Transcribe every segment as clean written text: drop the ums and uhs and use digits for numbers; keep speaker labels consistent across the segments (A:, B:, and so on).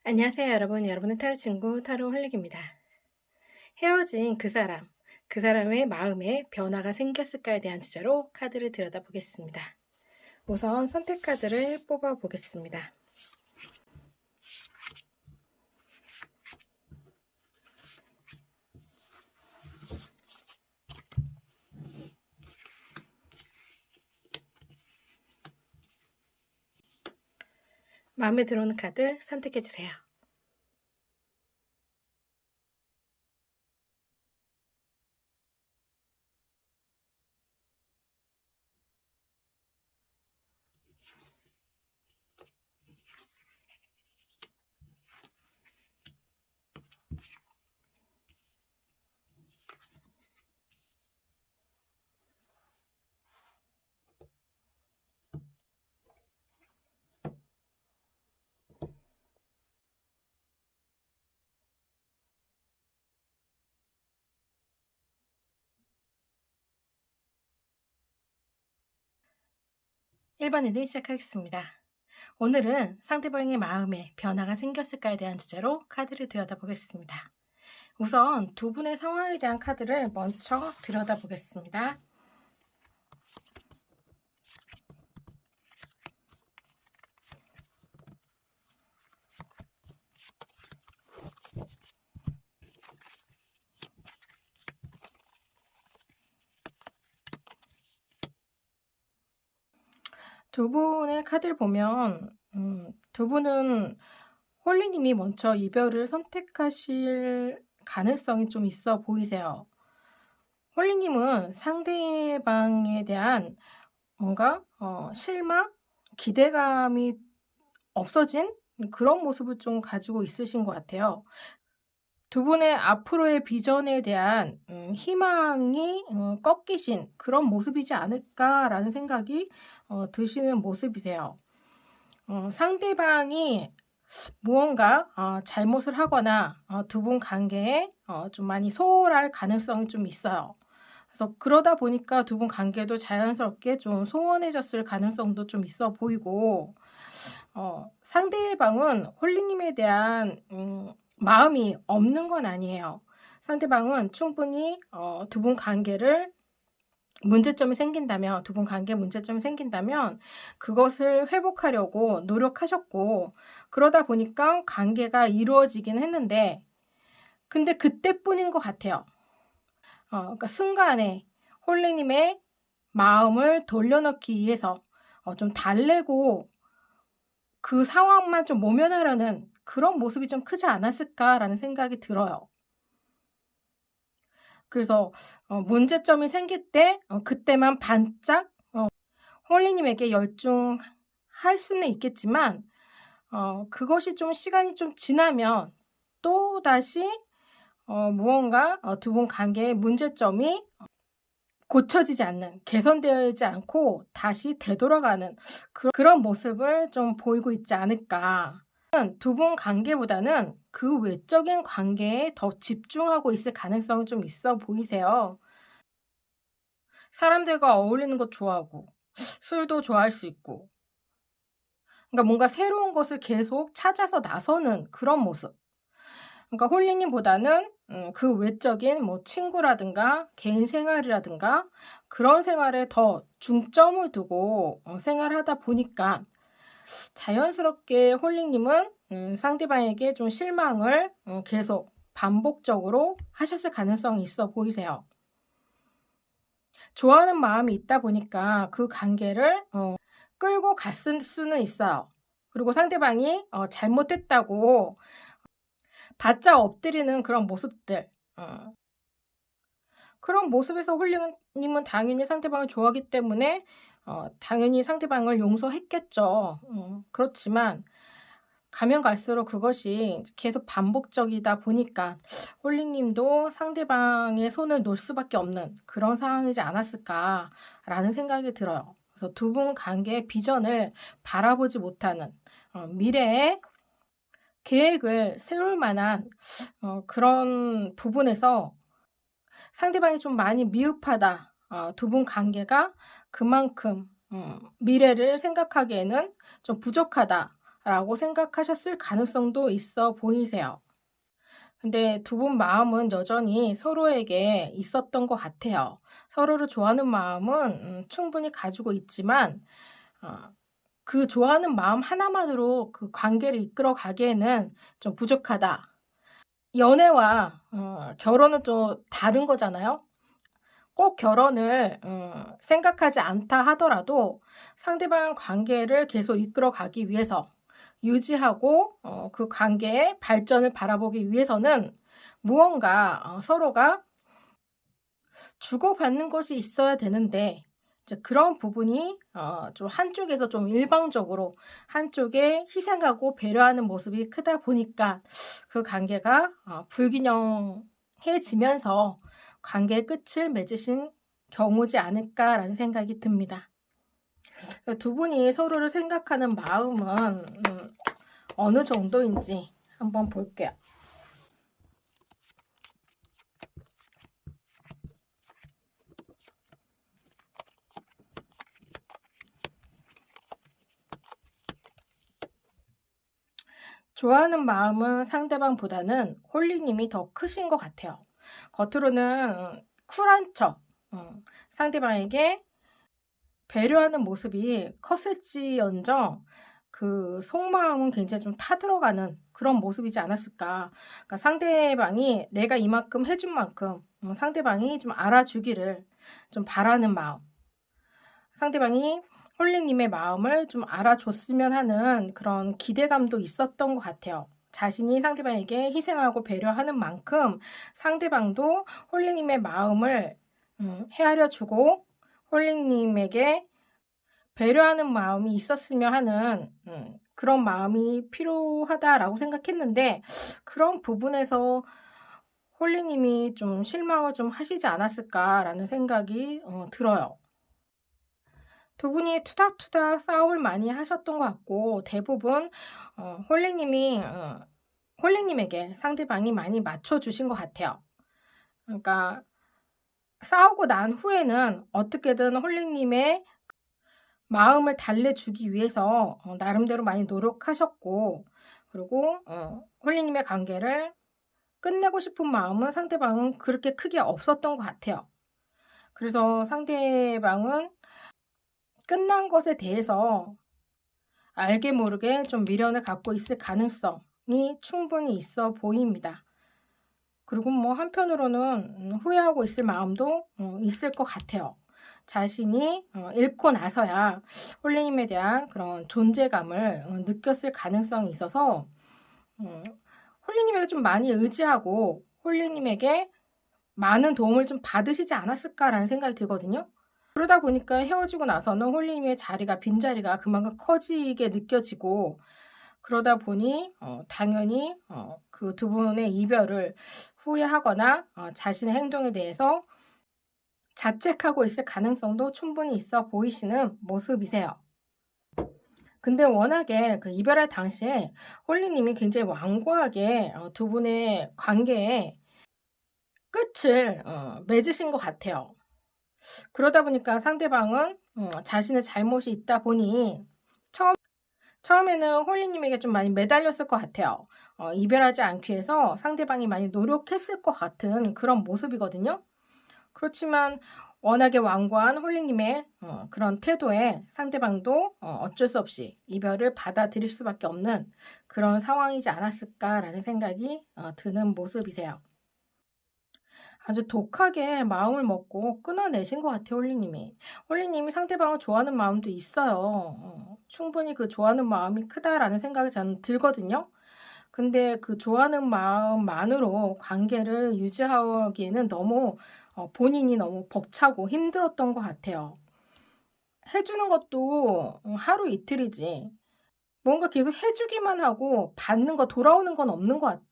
A: 안녕하세요 여러분. 여러분의 타로 친구 타로 홀릭입니다. 헤어진 그 사람의 마음에 변화가 생겼을까에 대한 주제로 카드를 들여다보겠습니다. 우선 선택 카드를 뽑아 보겠습니다. 마음에 들어오는 카드 선택해 주세요. (1번) 리딩 시작하겠습니다. 오늘은 상대방의 마음에 변화가 생겼을까에 대한 주제로 카드를 들여다보겠습니다. 우선 두 분의 상황에 대한 카드를 먼저 들여다보겠습니다. 두 분의 카드를 보면 두 분은 홀리님이 먼저 이별을 선택하실 가능성이 좀 있어 보이세요. 홀리님은 상대방에 대한 뭔가 실망, 기대감이 없어진 그런 모습을 좀 가지고 있으신 것 같아요. 두 분의 앞으로의 비전에 대한 희망이 꺾이신 그런 모습이지 않을까라는 생각이 드시는 모습이세요. 상대방이 무언가 잘못을 하거나 두 분 관계에 좀 많이 소홀할 가능성이 좀 있어요. 그래서 그러다 보니까 두 분 관계도 자연스럽게 좀 소원해졌을 가능성도 좀 있어 보이고, 상대방은 홀리님에 대한 마음이 없는 건 아니에요. 상대방은 충분히 두 분 관계를 문제점이 생긴다면, 두 분 관계에 문제점이 생긴다면 그것을 회복하려고 노력하셨고, 그러다 보니까 관계가 이루어지긴 했는데, 근데 그때뿐인 것 같아요. 그러니까 순간에 홀리님의 마음을 돌려놓기 위해서 좀 달래고 그 상황만 좀 모면하려는 그런 모습이 좀 크지 않았을까라는 생각이 들어요. 그래서 문제점이 생길 때 그때만 반짝 홀리님에게 열중할 수는 있겠지만, 그것이 좀 시간이 좀 지나면 또다시 무언가 두 분 관계의 문제점이 고쳐지지 않는, 개선되지 않고 다시 되돌아가는 그런 모습을 좀 보이고 있지 않을까. 두 분 관계보다는 그 외적인 관계에 더 집중하고 있을 가능성이 좀 있어 보이세요. 사람들과 어울리는 것 좋아하고 술도 좋아할 수 있고, 그러니까 뭔가 새로운 것을 계속 찾아서 나서는 그런 모습. 그러니까 홀리님보다는 그 외적인 뭐 친구라든가 개인 생활이라든가 그런 생활에 더 중점을 두고 생활하다 보니까 자연스럽게 홀리님은 상대방에게 좀 실망을 계속 반복적으로 하셨을 가능성이 있어 보이세요. 좋아하는 마음이 있다 보니까 그 관계를 끌고 갔을 수는 있어요. 그리고 상대방이 잘못했다고 바짝 엎드리는 그런 모습들, 그런 모습에서 홀리님은 당연히 상대방을 좋아하기 때문에 당연히 상대방을 용서했겠죠. 그렇지만 가면 갈수록 그것이 계속 반복적이다 보니까 홀리님도 상대방의 손을 놓을 수밖에 없는 그런 상황이지 않았을까라는 생각이 들어요. 그래서 두 분 관계의 비전을 바라보지 못하는, 미래에 계획을 세울 만한 그런 부분에서 상대방이 좀 많이 미흡하다. 두 분 관계가 그만큼 미래를 생각하기에는 좀 부족하다. 라고 생각하셨을 가능성도 있어 보이세요. 근데 두 분 마음은 여전히 서로에게 있었던 것 같아요. 서로를 좋아하는 마음은 충분히 가지고 있지만 어 그 좋아하는 마음 하나만으로 그 관계를 이끌어 가기에는 좀 부족하다. 연애와 결혼은 또 다른 거잖아요. 꼭 결혼을 생각하지 않다 하더라도 상대방 관계를 계속 이끌어 가기 위해서 유지하고 그 관계의 발전을 바라보기 위해서는 무언가 서로가 주고받는 것이 있어야 되는데 이제 그런 부분이 좀 한쪽에서 좀 일방적으로 한쪽에 희생하고 배려하는 모습이 크다 보니까 그 관계가 불균형해지면서 관계의 끝을 맺으신 경우지 않을까라는 생각이 듭니다. 두 분이 서로를 생각하는 마음은 어느 정도인지 한번 볼게요. 좋아하는 마음은 상대방보다는 홀리님이 더 크신 것 같아요. 겉으로는 쿨한 척, 상대방에게 배려하는 모습이 컸을지언정 그 속마음은 굉장히 좀 타들어가는 그런 모습이지 않았을까. 그러니까 상대방이 내가 이만큼 해준 만큼 상대방이 좀 알아주기를 좀 바라는 마음. 상대방이 홀리님의 마음을 좀 알아줬으면 하는 그런 기대감도 있었던 것 같아요. 자신이 상대방에게 희생하고 배려하는 만큼 상대방도 홀리님의 마음을 헤아려 주고 홀리님에게 배려하는 마음이 있었으면 하는 그런 마음이 필요하다라고 생각했는데 그런 부분에서 홀리님이 좀 실망을 좀 하시지 않았을까라는 생각이 들어요. 두 분이 투닥투닥 싸움을 많이 하셨던 것 같고 대부분 홀리님이 홀리님에게 상대방이 많이 맞춰주신 것 같아요. 그러니까 싸우고 난 후에는 어떻게든 홀리님의 마음을 달래주기 위해서 나름대로 많이 노력하셨고 그리고 홀리님의 관계를 끝내고 싶은 마음은 상대방은 그렇게 크게 없었던 것 같아요. 그래서 상대방은 끝난 것에 대해서 알게 모르게 좀 미련을 갖고 있을 가능성이 충분히 있어 보입니다. 그리고 뭐 한편으로는 후회하고 있을 마음도 있을 것 같아요. 자신이 잃고 나서야 홀리님에 대한 그런 존재감을 느꼈을 가능성이 있어서 홀리님에게 좀 많이 의지하고 홀리님에게 많은 도움을 좀 받으시지 않았을까라는 생각이 들거든요. 그러다 보니까 헤어지고 나서는 홀리님의 자리가 빈자리가 그만큼 커지게 느껴지고 그러다 보니 당연히 그 두 분의 이별을 후회하거나 자신의 행동에 대해서 자책하고 있을 가능성도 충분히 있어 보이시는 모습이세요. 근데 워낙에 그 이별할 당시에 홀리님이 굉장히 완고하게 두 분의 관계에 끝을 맺으신 것 같아요. 그러다 보니까 상대방은 자신의 잘못이 있다 보니 처음에는 홀리님에게 좀 많이 매달렸을 것 같아요. 이별하지 않기 위해서 상대방이 많이 노력했을 것 같은 그런 모습이거든요. 그렇지만 워낙에 완고한 홀리님의 그런 태도에 상대방도 어쩔 수 없이 이별을 받아들일 수밖에 없는 그런 상황이지 않았을까라는 생각이 드는 모습이세요. 아주 독하게 마음을 먹고 끊어내신 것 같아요, 홀리님이. 홀리님이 상대방을 좋아하는 마음도 있어요. 충분히 그 좋아하는 마음이 크다라는 생각이 저는 들거든요. 근데 그 좋아하는 마음만으로 관계를 유지하기에는 너무 본인이 너무 벅차고 힘들었던 것 같아요. 해주는 것도 하루 이틀이지. 뭔가 계속 해주기만 하고 받는 거 돌아오는 건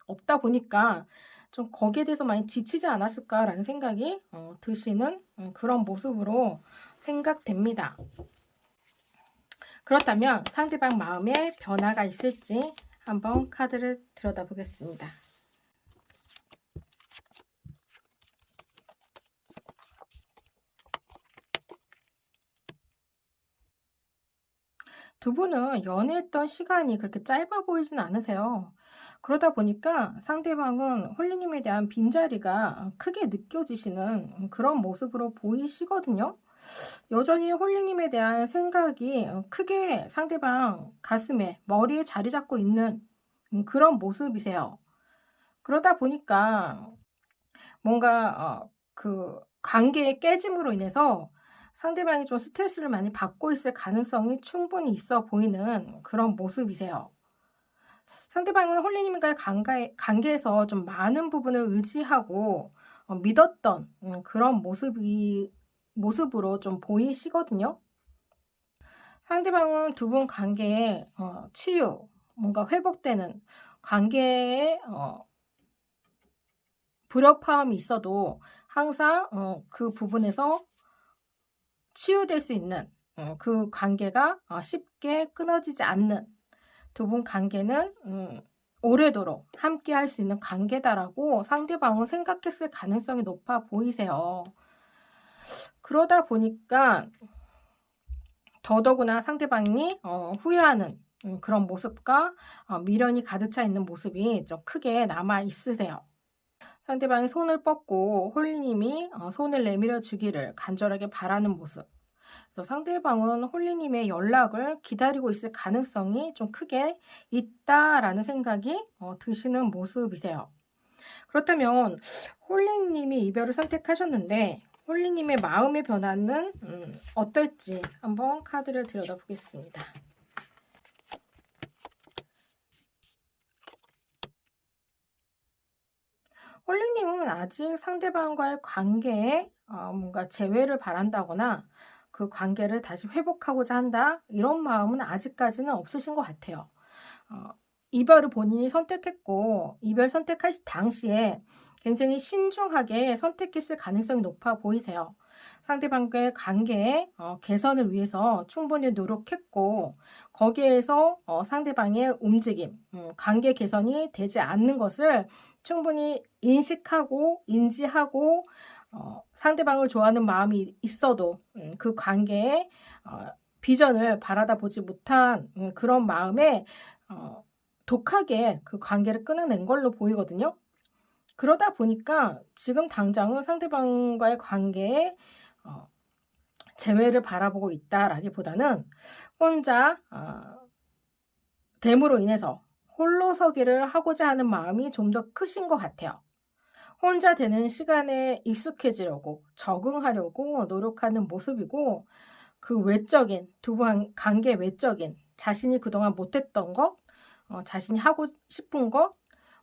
A: 없다 보니까 좀 거기에 대해서 많이 지치지 않았을까라는 생각이 드시는 그런 모습으로 생각됩니다. 그렇다면 상대방 마음에 변화가 있을지 한번 카드를 들여다보겠습니다. 두 분은 연애했던 시간이 그렇게 짧아 보이진 않으세요. 그러다 보니까 상대방은 홀리님에 대한 빈자리가 크게 느껴지시는 그런 모습으로 보이시거든요. 여전히 홀리님에 대한 생각이 크게 상대방 가슴에, 머리에 자리 잡고 있는 그런 모습이세요. 그러다 보니까 뭔가 그 관계의 깨짐으로 인해서 상대방이 좀 스트레스를 많이 받고 있을 가능성이 충분히 있어 보이는 그런 모습이세요. 상대방은 홀리님과의 관계에서 좀 많은 부분을 의지하고 믿었던 그런 모습으로 좀 보이시거든요. 상대방은 두 분 관계에 치유, 뭔가 회복되는 관계에 불협화음이 있어도 항상 그 부분에서 치유될 수 있는 그 관계가 쉽게 끊어지지 않는 두 분 관계는 오래도록 함께 할 수 있는 관계다라고 상대방은 생각했을 가능성이 높아 보이세요. 그러다 보니까 더더구나 상대방이 후회하는 그런 모습과 미련이 가득 차 있는 모습이 좀 크게 남아 있으세요. 상대방이 손을 뻗고 홀리님이 손을 내밀어 주기를 간절하게 바라는 모습. 그래서 상대방은 홀리님의 연락을 기다리고 있을 가능성이 좀 크게 있다라는 생각이 드시는 모습이세요. 그렇다면 홀리님이 이별을 선택하셨는데 홀리님의 마음의 변화는 어떨지 한번 카드를 들여다보겠습니다. 홀리님은 아직 상대방과의 관계에 뭔가 재회를 바란다거나 그 관계를 다시 회복하고자 한다 이런 마음은 아직까지는 없으신 것 같아요. 어, 이별을 본인이 선택했고 이별 선택할 당시에 굉장히 신중하게 선택했을 가능성이 높아 보이세요. 상대방과의 관계의 개선을 위해서 충분히 노력했고 거기에서 상대방의 움직임, 관계 개선이 되지 않는 것을 충분히 인식하고 인지하고 상대방을 좋아하는 마음이 있어도 그 관계에 비전을 바라다 보지 못한 그런 마음에 독하게 그 관계를 끊어낸 걸로 보이거든요. 그러다 보니까 지금 당장은 상대방과의 관계에 재회를 바라보고 있다라기보다는 혼자 됨으로 인해서 홀로서기를 하고자 하는 마음이 좀 더 크신 것 같아요. 혼자 되는 시간에 익숙해지려고 적응하려고 노력하는 모습이고 그 외적인 두 분 관계 외적인 자신이 그동안 못했던 것, 자신이 하고 싶은 것,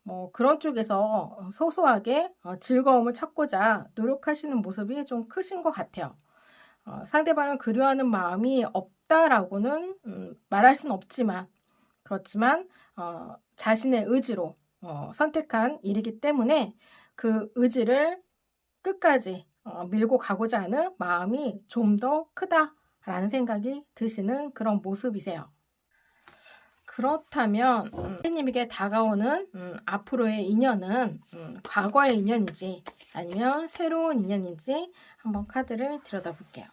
A: 뭐 그런 쪽에서 소소하게 즐거움을 찾고자 노력하시는 모습이 좀 크신 것 같아요. 상대방을 그리워하는 마음이 없다라고는 말할 수는 없지만 그렇지만 자신의 의지로 선택한 일이기 때문에 그 의지를 끝까지 밀고 가고자 하는 마음이 좀 더 크다라는 생각이 드시는 그런 모습이세요. 그렇다면 선생님에게 다가오는 앞으로의 인연은 과거의 인연인지 아니면 새로운 인연인지 한번 카드를 들여다볼게요.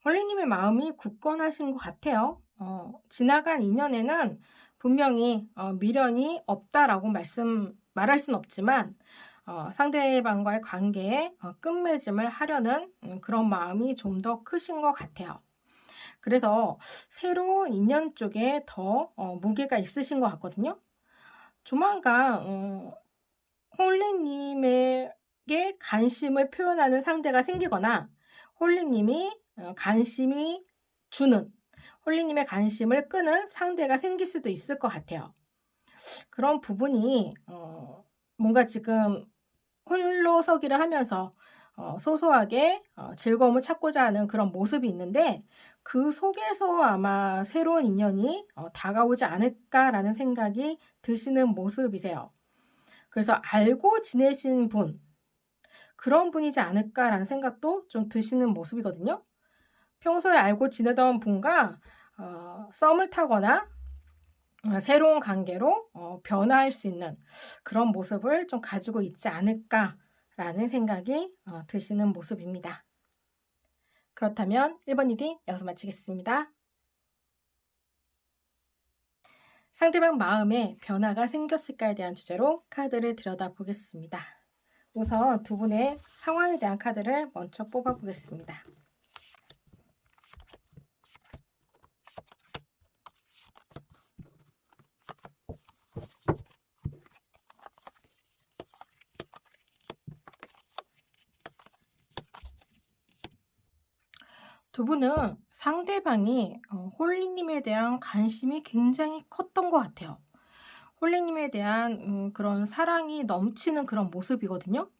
A: 홀리님의 마음이 굳건하신 것 같아요. 지나간 인연에는 분명히 미련이 없다라고 말할 수는 없지만 상대방과의 관계에 끝맺음을 하려는 그런 마음이 좀 더 크신 것 같아요. 그래서 새로운 인연 쪽에 더 무게가 있으신 것 같거든요. 조만간 홀리님에게 관심을 표현하는 상대가 생기거나 홀리님이 관심이 주는 홀리님의 관심을 끄는 상대가 생길 수도 있을 것 같아요. 그런 부분이 뭔가 지금 홀로서기를 하면서 소소하게 즐거움을 찾고자 하는 그런 모습이 있는데 그 속에서 아마 새로운 인연이 다가오지 않을까라는 생각이 드시는 모습이세요. 그래서 알고 지내신 분, 그런 분이지 않을까라는 생각도 좀 드시는 모습이거든요. 평소에 알고 지내던 분과 썸을 타거나 새로운 관계로 변화할 수 있는 그런 모습을 좀 가지고 있지 않을까라는 생각이 드시는 모습입니다. 그렇다면 1번 리딩 여기서 마치겠습니다. 상대방 마음에 변화가 생겼을까에 대한 주제로 카드를 들여다보겠습니다. 우선 두 분의 상황에 대한 카드를 먼저 뽑아보겠습니다. 두 분은 상대방이 홀리님에 대한 관심이 굉장히 컸던 것 같아요. 홀리님에 대한 그런 사랑이 넘치는 그런 모습이거든요.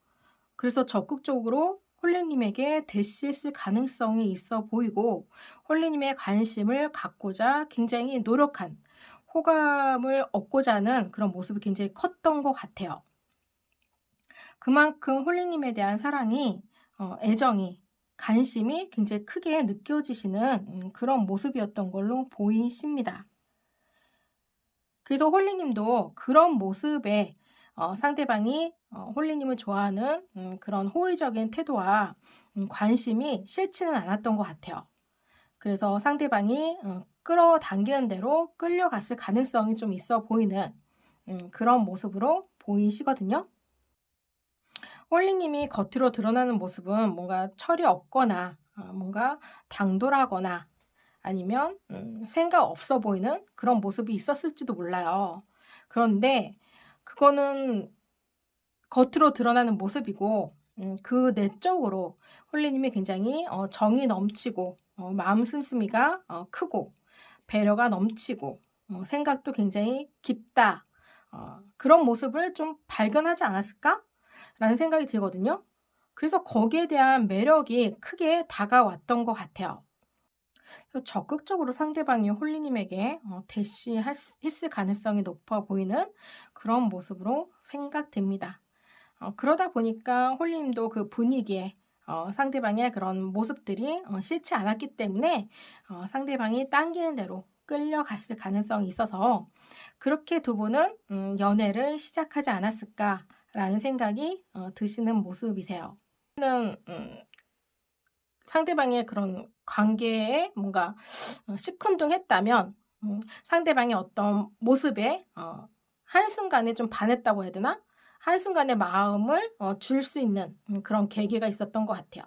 A: 그래서 적극적으로 홀리님에게 대시했을 가능성이 있어 보이고 홀리님의 관심을 갖고자 굉장히 노력한 호감을 얻고자 하는 그런 모습이 굉장히 컸던 것 같아요. 그만큼 홀리님에 대한 사랑이 애정이 관심이 굉장히 크게 느껴지시는 그런 모습이었던 걸로 보이십니다. 그래서 홀리님도 그런 모습에 상대방이 홀리님을 좋아하는 그런 호의적인 태도와 관심이 싫지는 않았던 것 같아요. 그래서 상대방이 끌어당기는 대로 끌려갔을 가능성이 좀 있어 보이는 그런 모습으로 보이시거든요. 홀리님이 겉으로 드러나는 모습은 뭔가 철이 없거나 뭔가 당돌하거나 아니면 생각 없어 보이는 그런 모습이 있었을지도 몰라요. 그런데 그거는 겉으로 드러나는 모습이고 그 내적으로 홀리님이 굉장히 정이 넘치고 마음 씀씀이가 크고 배려가 넘치고 생각도 굉장히 깊다. 그런 모습을 좀 발견하지 않았을까라는 생각이 들거든요. 그래서 거기에 대한 매력이 크게 다가왔던 것 같아요. 그래서 적극적으로 상대방이 홀리님에게 대시했을 가능성이 높아 보이는 그런 모습으로 생각됩니다. 그러다 보니까 홀리님도 그 분위기에 상대방의 그런 모습들이 싫지 않았기 때문에 상대방이 당기는 대로 끌려갔을 가능성이 있어서 그렇게 두 분은 연애를 시작하지 않았을까라는 생각이 드시는 모습이세요. 상대방의 그런 관계에 뭔가 시큰둥했다면 상대방의 어떤 모습에 한순간에 좀 반했다고 해야 되나? 한순간에 마음을 줄 수 있는 그런 계기가 있었던 것 같아요.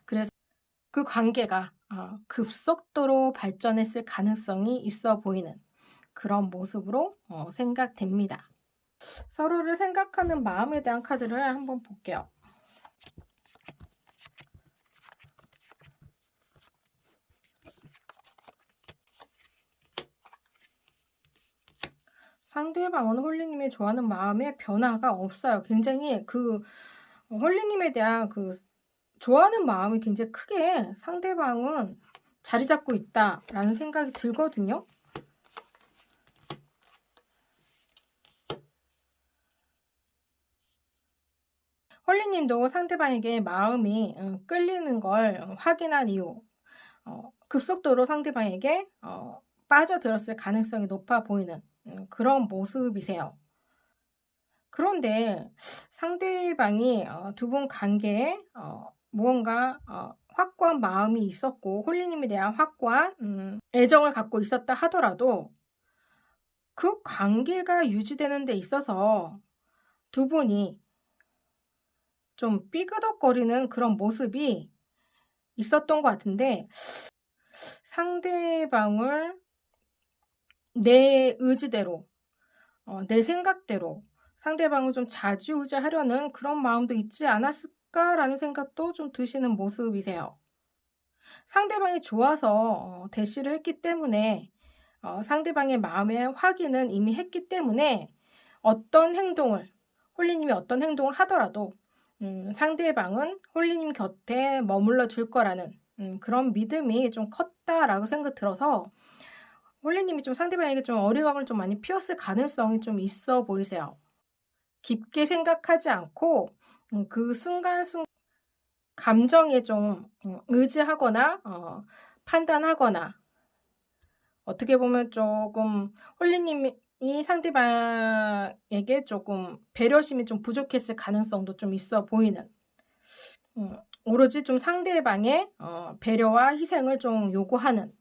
A: 그래서 그 관계가 급속도로 발전했을 가능성이 있어 보이는 그런 모습으로 생각됩니다. 서로를 생각하는 마음에 대한 카드를 한번 볼게요. 상대방은 홀리님이 좋아하는 마음에 변화가 없어요. 굉장히 그 홀리님에 대한 그 좋아하는 마음이 굉장히 크게 상대방은 자리 잡고 있다라는 생각이 들거든요. 홀리님도 상대방에게 마음이 끌리는 걸 확인한 이후 급속도로 상대방에게 빠져들었을 가능성이 높아 보이는 그런 모습이세요. 그런데 상대방이 두 분 관계에 무언가 확고한 마음이 있었고 홀리님에 대한 확고한 애정을 갖고 있었다 하더라도 그 관계가 유지되는 데 있어서 두 분이 좀 삐그덕거리는 그런 모습이 있었던 것 같은데 상대방을 내 의지대로 내 생각대로 상대방을 좀 좌지우지하려는 그런 마음도 있지 않았을까라는 생각도 좀 드시는 모습이세요. 상대방이 좋아서 대시를 했기 때문에 상대방의 마음의 확인은 이미 했기 때문에 어떤 행동을 홀리님이 어떤 행동을 하더라도 상대방은 홀리님 곁에 머물러 줄 거라는 그런 믿음이 좀 컸다라고 생각 들어서 홀리님이 좀 상대방에게 좀 어리광을 좀 많이 피웠을 가능성이 좀 있어 보이세요. 깊게 생각하지 않고 그 순간순간 감정에 좀 의지하거나 판단하거나 어떻게 보면 조금 홀리님이 상대방에게 조금 배려심이 좀 부족했을 가능성도 좀 있어 보이는, 오로지 좀 상대방의 배려와 희생을 좀 요구하는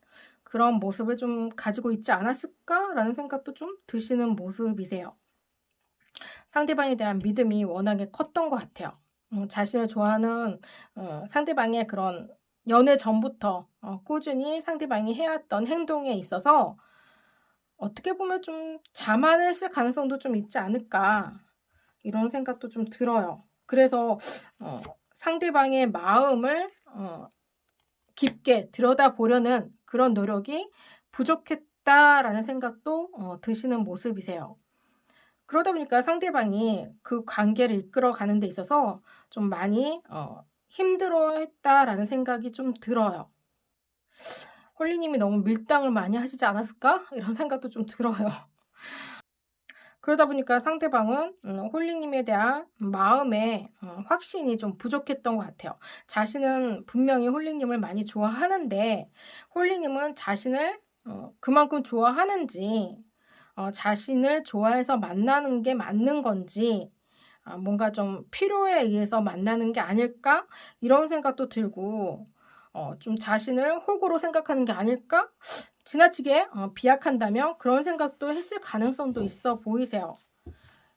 A: 그런 모습을 좀 가지고 있지 않았을까라는 생각도 좀 드시는 모습이세요. 상대방에 대한 믿음이 워낙에 컸던 것 같아요. 자신을 좋아하는 상대방의 그런 연애 전부터 꾸준히 상대방이 해왔던 행동에 있어서 어떻게 보면 좀 자만했을 가능성도 좀 있지 않을까, 이런 생각도 좀 들어요. 그래서 어 상대방의 마음을 깊게 들여다보려는 그런 노력이 부족했다라는 생각도 드시는 모습이세요. 그러다 보니까 상대방이 그 관계를 이끌어가는 데 있어서 좀 많이 힘들어했다라는 생각이 좀 들어요. '홀리님이 너무 밀당을 많이 하시지 않았을까?' 이런 생각도 좀 들어요. 그러다 보니까 상대방은 홀리님에 대한 마음의 확신이 좀 부족했던 것 같아요. 자신은 분명히 홀리님을 많이 좋아하는데 홀리님은 자신을 그만큼 좋아하는지, 자신을 좋아해서 만나는 게 맞는 건지, 뭔가 좀 '필요에 의해서 만나는 게 아닐까?' 이런 생각도 들고, 좀 '자신을 호구로 생각하는 게 아닐까?' 지나치게 비약한다면 그런 생각도 했을 가능성도 있어 보이세요.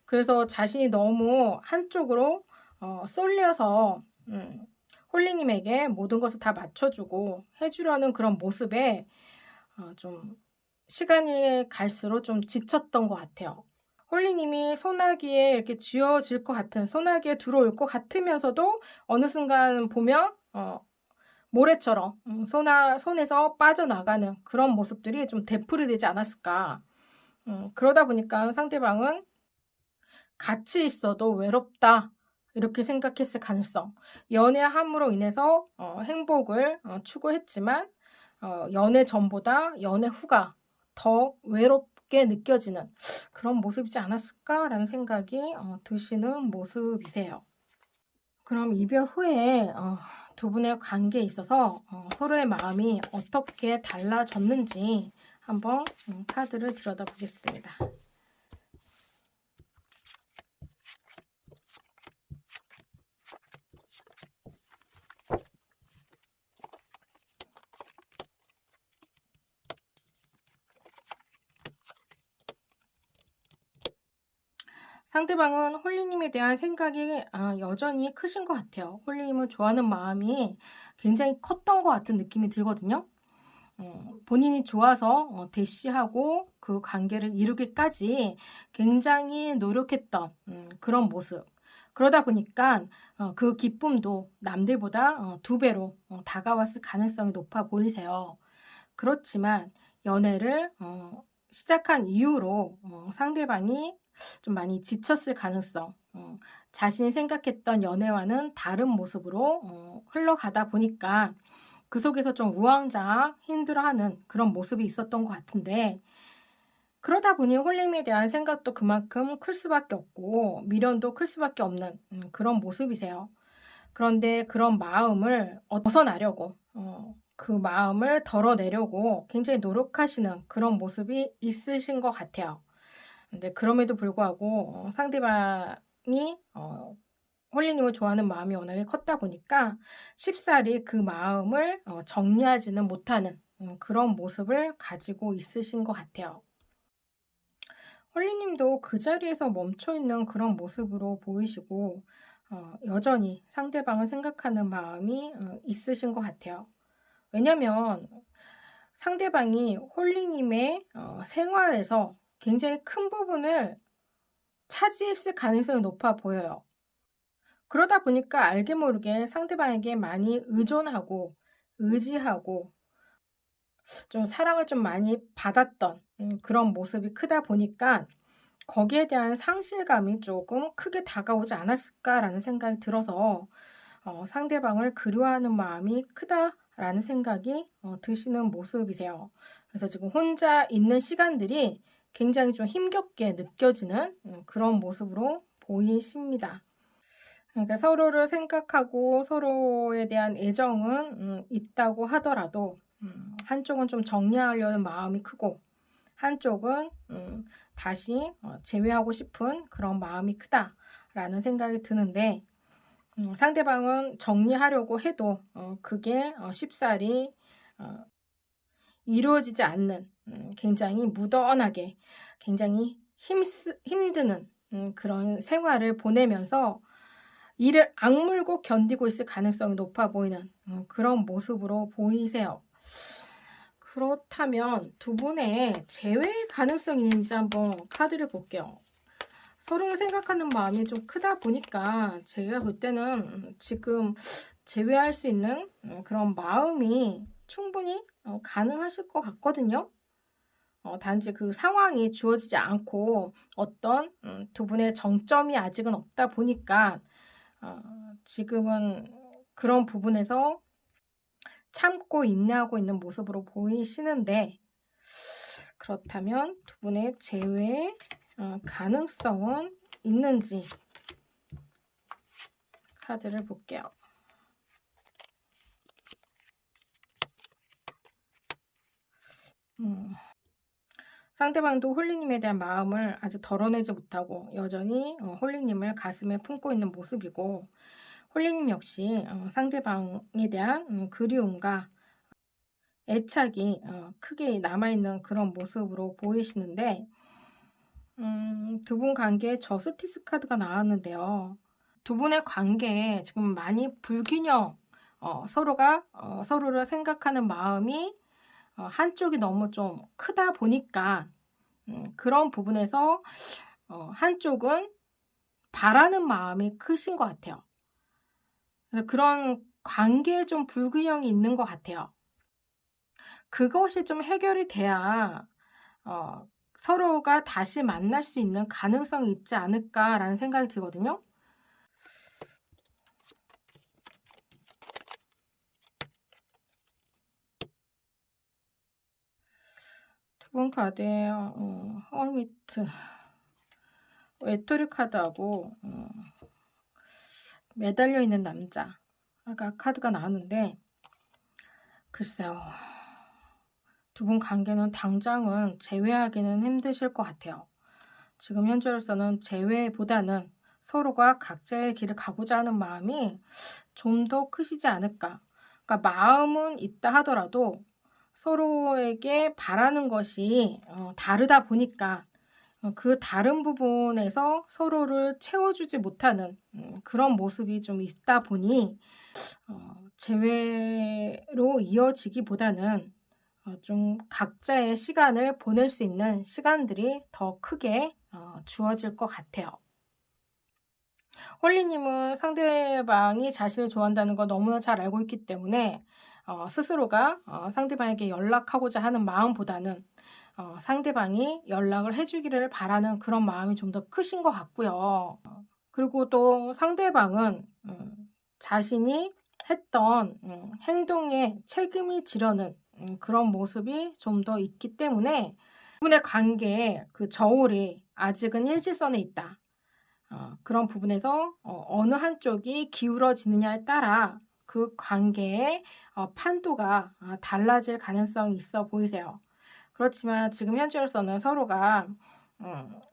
A: 그래서 자신이 너무 한쪽으로 쏠려서 홀리님에게 모든 것을 다 맞춰주고 해주려는 그런 모습에 좀 시간이 갈수록 좀 지쳤던 것 같아요. 홀리님이 소나기에 이렇게 쥐어질 것 같은, 소나기에 들어올 것 같으면서도 어느 순간 보면 모래처럼 손에서 빠져나가는 그런 모습들이 좀 되풀이되지 않았을까. 그러다 보니까 상대방은 '같이 있어도 외롭다.' 이렇게 생각했을 가능성. 연애함으로 인해서 행복을 추구했지만 연애 전보다 연애 후가 더 외롭게 느껴지는 그런 모습이지 않았을까라는 생각이 드시는 모습이세요. 그럼 이별 후에 두 분의 관계에 있어서 서로의 마음이 어떻게 달라졌는지 한번 카드를 들여다보겠습니다. 상대방은 홀리님에 대한 생각이 여전히 크신 것 같아요. 홀리님을 좋아하는 마음이 굉장히 컸던 것 같은 느낌이 들거든요. 본인이 좋아서 대시하고 그 관계를 이루기까지 굉장히 노력했던 그런 모습. 그러다 보니까 그 기쁨도 남들보다 두 배로 다가왔을 가능성이 높아 보이세요. 그렇지만 연애를 시작한 이후로 상대방이 좀 많이 지쳤을 가능성, 자신이 생각했던 연애와는 다른 모습으로 흘러가다 보니까 그 속에서 좀 우왕좌왕 힘들어하는 그런 모습이 있었던 것 같은데, 그러다 보니 홀림에 대한 생각도 그만큼 클 수밖에 없고 미련도 클 수밖에 없는 그런 모습이세요. 그런데 그런 마음을 벗어나려고, 그 마음을 덜어내려고 굉장히 노력하시는 그런 모습이 있으신 것 같아요. 근데 그럼에도 불구하고 상대방이 홀리님을 좋아하는 마음이 워낙에 컸다 보니까 쉽사리 그 마음을 정리하지는 못하는 그런 모습을 가지고 있으신 것 같아요. 홀리님도 그 자리에서 멈춰 있는 그런 모습으로 보이시고 여전히 상대방을 생각하는 마음이 있으신 것 같아요. 왜냐면 상대방이 홀리님의 생활에서 굉장히 큰 부분을 차지했을 가능성이 높아 보여요. 그러다 보니까 알게 모르게 상대방에게 많이 의존하고 의지하고 좀 사랑을 좀 많이 받았던 그런 모습이 크다 보니까 거기에 대한 상실감이 조금 크게 다가오지 않았을까라는 생각이 들어서 '상대방을 그리워하는 마음이 크다.'라는 생각이 드시는 모습이세요. 그래서 지금 혼자 있는 시간들이 굉장히 좀 힘겹게 느껴지는 그런 모습으로 보이십니다. 그러니까 서로를 생각하고 서로에 대한 애정은 있다고 하더라도 한쪽은 좀 정리하려는 마음이 크고 한쪽은 다시 제외하고 싶은 그런 마음이 크다라는 생각이 드는데 상대방은 정리하려고 해도 그게 쉽사리 이루어지지 않는 굉장히 무던하게 굉장히 힘드는 그런 생활을 보내면서 이를 악물고 견디고 있을 가능성이 높아 보이는 그런 모습으로 보이세요. 그렇다면 두 분의 재회 가능성이 있는지 한번 카드를 볼게요. 서로를 생각하는 마음이 좀 크다 보니까 제가 볼 때는 지금 재회할 수 있는 그런 마음이 충분히 가능하실 것 같거든요. 단지 그 상황이 주어지지 않고 어떤 두 분의 정점이 아직은 없다 보니까 지금은 그런 부분에서 참고 인내하고 있는 모습으로 보이시는데 그렇다면 두 분의 재회 가능성은 있는지 카드를 볼게요. 상대방도 홀리님에 대한 마음을 아직 덜어내지 못하고 여전히 홀리님을 가슴에 품고 있는 모습이고 홀리님 역시 상대방에 대한 그리움과 애착이 크게 남아있는 그런 모습으로 보이시는데 두 분 관계에 저스티스 카드가 나왔는데요. 두 분의 관계에 지금 많이 불균형, 서로가 서로를 생각하는 마음이 한쪽이 너무 좀 크다 보니까 그런 부분에서 한쪽은 바라는 마음이 크신 것 같아요. 그래서 그런 관계에 좀 불균형이 있는 것 같아요. 그것이 좀 해결이 돼야 서로가 다시 만날 수 있는 가능성이 있지 않을까라는 생각이 들거든요. 두 분 카드에 허미트, 외톨이 카드하고 매달려 있는 남자가 카드가 나왔는데 글쎄요. 두 분 관계는 당장은 재회하기는 힘드실 것 같아요. 지금 현재로서는 재회보다는 서로가 각자의 길을 가고자 하는 마음이 좀 더 크시지 않을까. 그러니까 마음은 있다 하더라도 서로에게 바라는 것이 다르다 보니까 그 다른 부분에서 서로를 채워주지 못하는 그런 모습이 좀 있다 보니 재회로 이어지기보다는 좀 각자의 시간을 보낼 수 있는 시간들이 더 크게 주어질 것 같아요. 홀리님은 상대방이 자신을 좋아한다는 걸 너무나 잘 알고 있기 때문에 스스로가 상대방에게 연락하고자 하는 마음보다는 상대방이 연락을 해주기를 바라는 그런 마음이 좀 더 크신 것 같고요. 그리고 또 상대방은 자신이 했던 행동에 책임이 지려는 그런 모습이 좀 더 있기 때문에 두 분의 관계에 그 저울이 아직은 일직선에 있다. 그런 부분에서 어느 한쪽이 기울어지느냐에 따라 그 관계의 판도가 달라질 가능성이 있어 보이세요. 그렇지만 지금 현재로서는 서로가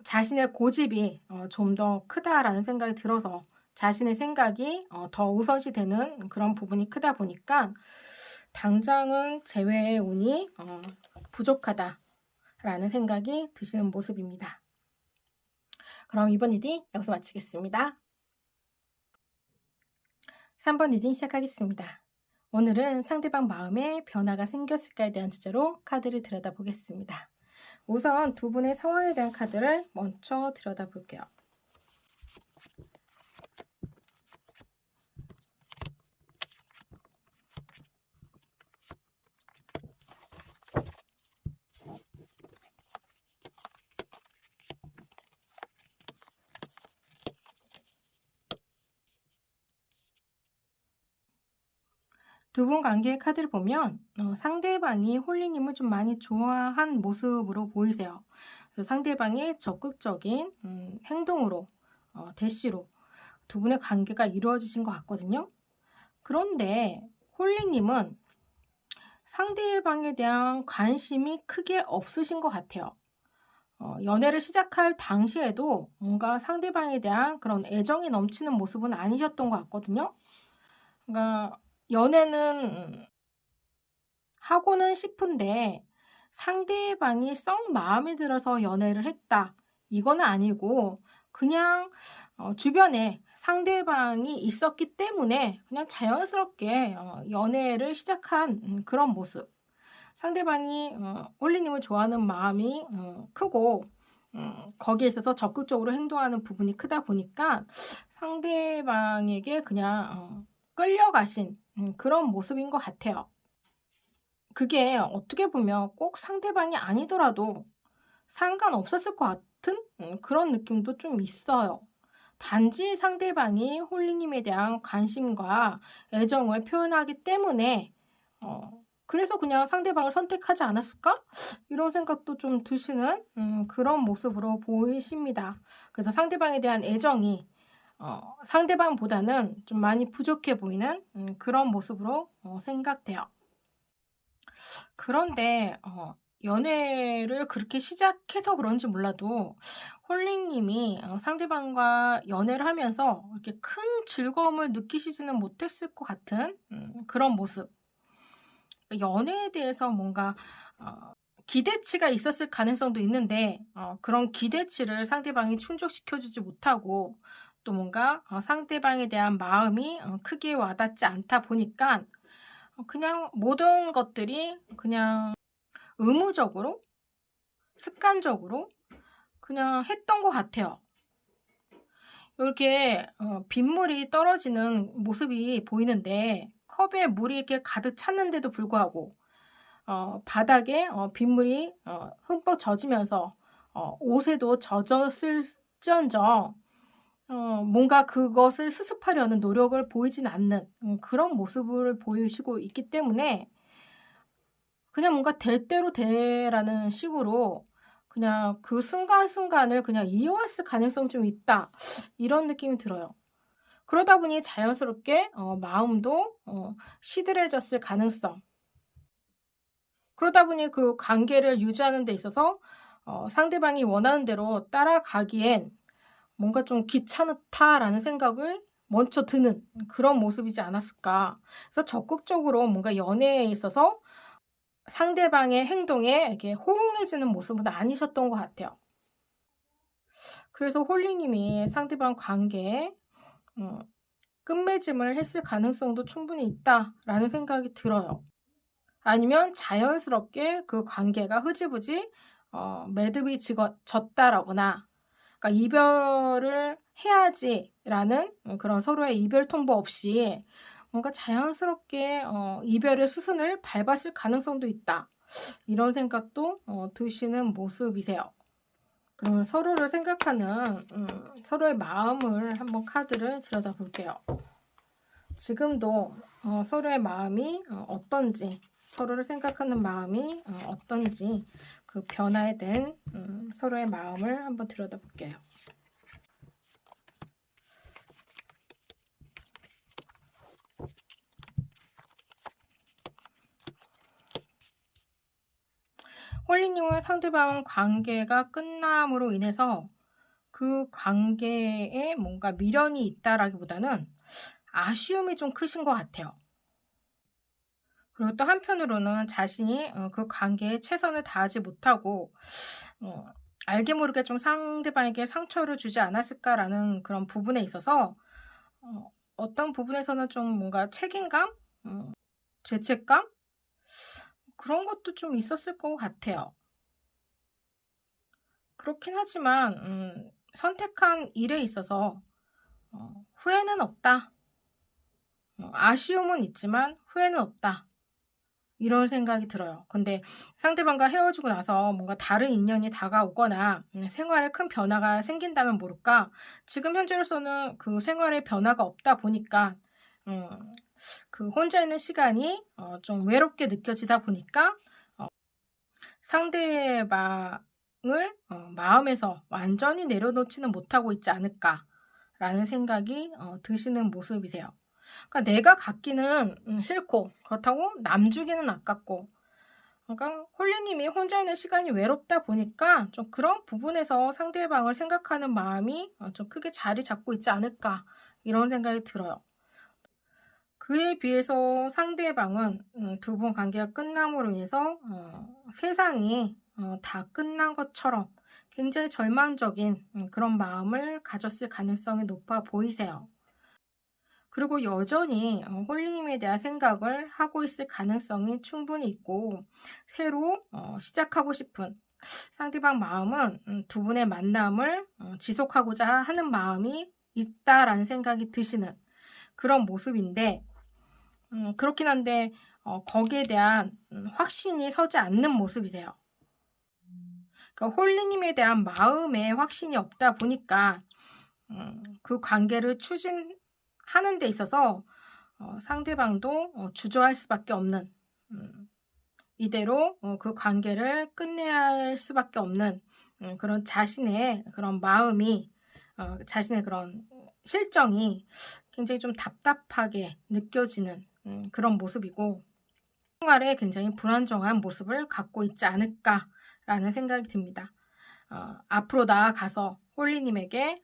A: 자신의 고집이 좀 더 크다라는 생각이 들어서 자신의 생각이 더 우선시 되는 그런 부분이 크다 보니까 당장은 재회의 운이 부족하다라는 생각이 드시는 모습입니다. 그럼 이번 리딩 여기서 마치겠습니다. 3번 리딩 시작하겠습니다. 오늘은 상대방 마음에 변화가 생겼을까에 대한 주제로 카드를 들여다보겠습니다. 우선 두 분의 상황에 대한 카드를 먼저 들여다볼게요. 두 분 관계의 카드를 보면 상대방이 홀리님을 좀 많이 좋아한 모습으로 보이세요. 그래서 상대방의 적극적인 행동으로 대시로 두 분의 관계가 이루어지신 것 같거든요. 그런데 홀리님은 상대방에 대한 관심이 크게 없으신 것 같아요. 연애를 시작할 당시에도 뭔가 상대방에 대한 그런 애정이 넘치는 모습은 아니셨던 것 같거든요. 그러니까 연애는 하고는 싶은데 상대방이 썩 마음에 들어서 연애를 했다. 이거는 아니고 그냥 주변에 상대방이 있었기 때문에 그냥 자연스럽게 연애를 시작한 그런 모습. 상대방이 홀리님을 좋아하는 마음이 크고 거기에 있어서 적극적으로 행동하는 부분이 크다 보니까 상대방에게 그냥 끌려가신 그런 모습인 것 같아요. 그게 어떻게 보면 꼭 상대방이 아니더라도 상관없었을 것 같은 그런 느낌도 좀 있어요. 단지 상대방이 홀리님에 대한 관심과 애정을 표현하기 때문에 그래서 그냥 '상대방을 선택하지 않았을까?' 이런 생각도 좀 드시는 그런 모습으로 보이십니다. 그래서 상대방에 대한 애정이 상대방보다는 좀 많이 부족해 보이는 그런 모습으로 생각돼요. 그런데 연애를 그렇게 시작해서 그런지 몰라도 홀링님이 상대방과 연애를 하면서 이렇게 큰 즐거움을 느끼시지는 못했을 것 같은 그런 모습. 연애에 대해서 뭔가 어 기대치가 있었을 가능성도 있는데 그런 기대치를 상대방이 충족시켜 주지 못하고 또 뭔가 상대방에 대한 마음이 크게 와닿지 않다 보니까 그냥 모든 것들이 그냥 의무적으로 습관적으로 그냥 했던 것 같아요. 이렇게 빗물이 떨어지는 모습이 보이는데 컵에 물이 이렇게 가득 찼는데도 불구하고 바닥에 빗물이 흠뻑 젖으면서 옷에도 젖었을지언정 뭔가 그것을 수습하려는 노력을 보이진 않는 그런 모습을 보이시고 있기 때문에 그냥 뭔가 '될 대로 돼.'라는 식으로 그냥 그 순간순간을 그냥 이어왔을 가능성이 좀 있다. 이런 느낌이 들어요. 그러다 보니 자연스럽게 마음도 시들해졌을 가능성. 그러다 보니 그 관계를 유지하는 데 있어서 상대방이 원하는 대로 따라가기엔 뭔가 좀 '귀찮다.'라는 생각을 먼저 드는 그런 모습이지 않았을까. 그래서 적극적으로 뭔가 연애에 있어서 상대방의 행동에 이렇게 호응해 주는 모습은 아니셨던 것 같아요. 그래서 홀리님이 상대방 관계에 음 '끝맺음을 했을 가능성도 충분히 있다.'라는 생각이 들어요. 아니면 자연스럽게 그 관계가 흐지부지 매듭이 졌다라거나 그러니까 '이별을 해야지.'라는 그런 서로의 이별 통보 없이 뭔가 자연스럽게 이별의 수순을 밟았을 가능성도 있다. 이런 생각도 드시는 모습이세요. 그러면 서로를 생각하는 서로의 마음을 한번 카드를 들여다볼게요. 지금도 서로의 마음이 어떤지 서로를 생각하는 마음이 어떤지 그 변화에 대한 서로의 마음을 한번 들여다볼게요. 홀리님은 상대방 관계가 끝남으로 인해서 그 관계에 뭔가 미련이 있다라기보다는 아쉬움이 좀 크신 것 같아요. 그리고 또 한편으로는 자신이 그 관계에 최선을 다하지 못하고 어 알게 모르게 좀 '상대방에게 상처를 주지 않았을까.'라는 그런 부분에 있어서 어떤 부분에서는 좀 뭔가 책임감? 죄책감? 그런 것도 좀 있었을 것 같아요. 그렇긴 하지만 선택한 일에 있어서 '후회는 없다. 아쉬움은 있지만 후회는 없다.' 이런 생각이 들어요. 근데 상대방과 헤어지고 나서 뭔가 다른 인연이 다가오거나 생활에 큰 변화가 생긴다면 모를까 지금 현재로서는 그 생활에 변화가 없다 보니까 음 그 혼자 있는 시간이 좀 외롭게 느껴지다 보니까 어 '상대방을 마음에서 완전히 내려놓지는 못하고 있지 않을까.'라는 생각이 드시는 모습이세요. 그러니까 내가 갖기는 싫고 그렇다고 남 주기는 아깝고 그러니까 홀리님이 혼자 있는 시간이 외롭다 보니까 좀 그런 부분에서 상대방을 생각하는 마음이 좀 크게 자리 잡고 있지 않을까 이런 생각이 들어요. 그에 비해서 상대방은 두 분 관계가 끝남으로 인해서 세상이 다 끝난 것처럼 굉장히 절망적인 그런 마음을 가졌을 가능성이 높아 보이세요. 그리고 여전히 홀리님에 대한 생각을 하고 있을 가능성이 충분히 있고 새로 시작하고 싶은 상대방 마음은 두 분의 만남을 지속하고자 하는 마음이 있다라는 생각이 드시는 그런 모습인데 그렇긴 한데 거기에 대한 확신이 서지 않는 모습이세요. 그러니까 홀리님에 대한 마음에 확신이 없다 보니까 그 관계를 추진하는 데 있어서 상대방도 주저할 수밖에 없는 이대로 그 관계를 끝내야 할 수밖에 없는 그런 자신의 그런 마음이 자신의 그런 실정이 굉장히 좀 답답하게 느껴지는 그런 모습이고 생활에 굉장히 불안정한 모습을 갖고 있지 않을까라는 생각이 듭니다. 앞으로 나아가서 홀리님에게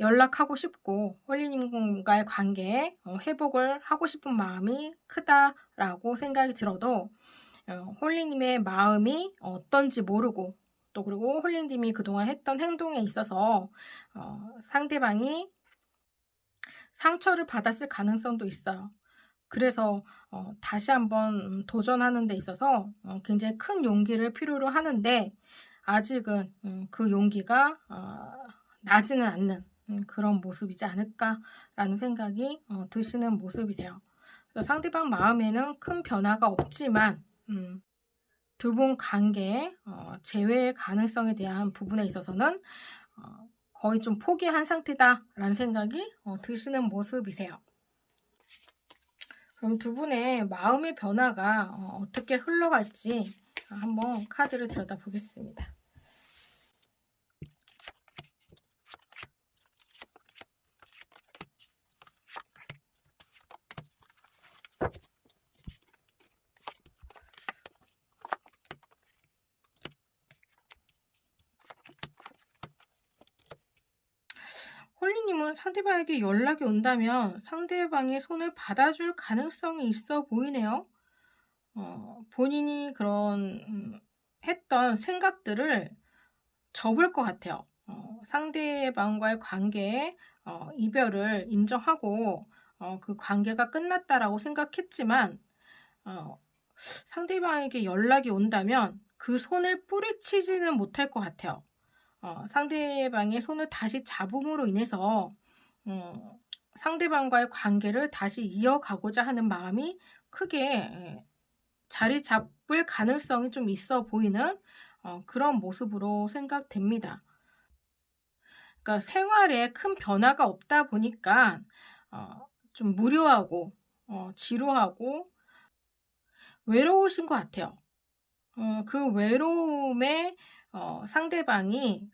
A: 연락하고 싶고 홀리님과의 관계에 회복을 하고 싶은 마음이 크다라고 생각이 들어도 홀리님의 마음이 어떤지 모르고 또 그리고 홀리님이 그동안 했던 행동에 있어서 상대방이 상처를 받았을 가능성도 있어요. 그래서 다시 한번 도전하는 데 있어서 굉장히 큰 용기를 필요로 하는데 아직은 그 용기가 나지는 않는 그런 모습이지 않을까라는 생각이 드시는 모습이세요. 상대방 마음에는 큰 변화가 없지만 두 분 관계의 재회의 가능성에 대한 부분에 있어서는 거의 좀 포기한 상태다라는 생각이 드시는 모습이세요. 그럼 두 분의 마음의 변화가 어떻게 흘러갈지 한번 카드를 들여다보겠습니다. 홀리님은 상대방에게 연락이 온다면 상대방의 손을 받아줄 가능성이 있어 보이네요. 본인이 그런 했던 생각들을 접을 것 같아요. 상대방과의 관계에 이별을 인정하고 그 관계가 끝났다라고 생각했지만 상대방에게 연락이 온다면 그 손을 뿌리치지는 못할 것 같아요. 상대방의 손을 다시 잡음으로 인해서 상대방과의 관계를 다시 이어가고자 하는 마음이 크게 자리 잡을 가능성이 좀 있어 보이는 그런 모습으로 생각됩니다. 그러니까 생활에 큰 변화가 없다 보니까 좀 무료하고 지루하고 외로우신 것 같아요. 그 외로움에 상대방이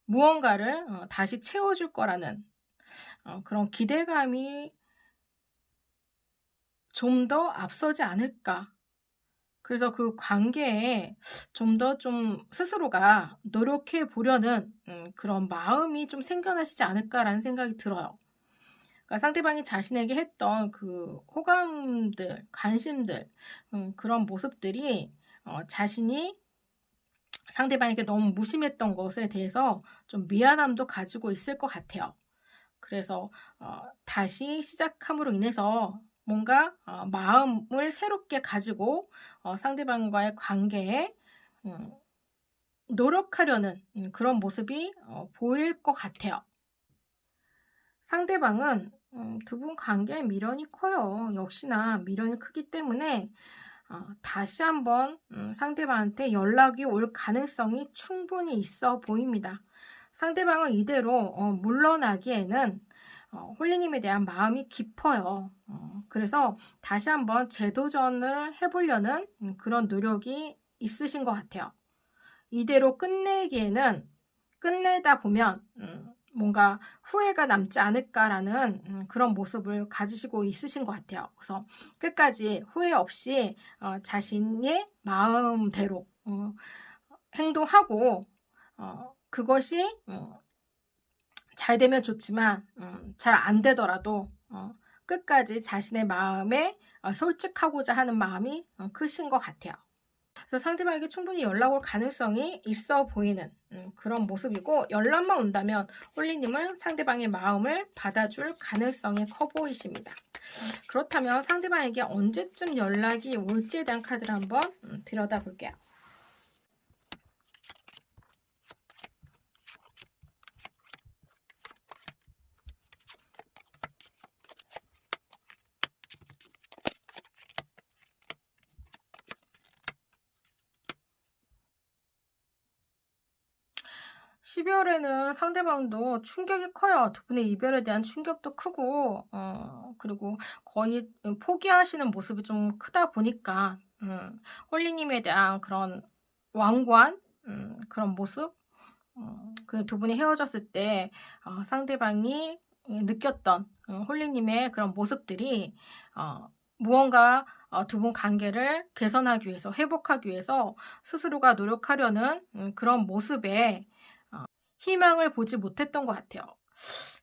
A: 무언가를 다시 채워줄 거라는 그런 기대감이 좀 더 앞서지 않을까. 그래서 그 관계에 좀 더 좀 스스로가 노력해 보려는 그런 마음이 좀 생겨나시지 않을까라는 생각이 들어요. 그러니까 상대방이 자신에게 했던 그 호감들, 관심들, 그런 모습들이 자신이 상대방에게 너무 무심했던 것에 대해서 좀 미안함도 가지고 있을 것 같아요. 그래서 다시 시작함으로 인해서 뭔가 마음을 새롭게 가지고 상대방과의 관계에 노력하려는 그런 모습이 보일 것 같아요. 상대방은 두 분 관계에 미련이 커요. 역시나 미련이 크기 때문에 다시 한번 상대방한테 연락이 올 가능성이 충분히 있어 보입니다. 상대방은 이대로 물러나기에는 홀리님에 대한 마음이 깊어요. 그래서 다시 한번 재도전을 해보려는 그런 노력이 있으신 것 같아요. 이대로 끝내기에는 끝내다 보면 뭔가 후회가 남지 않을까라는 그런 모습을 가지시고 있으신 것 같아요. 그래서 끝까지 후회 없이 자신의 마음대로 행동하고 그것이 잘 되면 좋지만 잘 안 되더라도 끝까지 자신의 마음에 솔직하고자 하는 마음이 크신 것 같아요. 그래서 상대방에게 충분히 연락 올 가능성이 있어 보이는 그런 모습이고, 연락만 온다면 홀리님은 상대방의 마음을 받아줄 가능성이 커 보이십니다. 그렇다면 상대방에게 언제쯤 연락이 올지에 대한 카드를 한번 들여다볼게요. 12월에는 상대방도 충격이 커요. 두 분의 이별에 대한 충격도 크고 그리고 거의 포기하시는 모습이 좀 크다 보니까 홀리님에 대한 그런 완고한 그런 모습, 그 두 분이 헤어졌을 때 상대방이 느꼈던 홀리님의 그런 모습들이 무언가 두 분 관계를 개선하기 위해서, 회복하기 위해서 스스로가 노력하려는 그런 모습에 희망을 보지 못했던 것 같아요.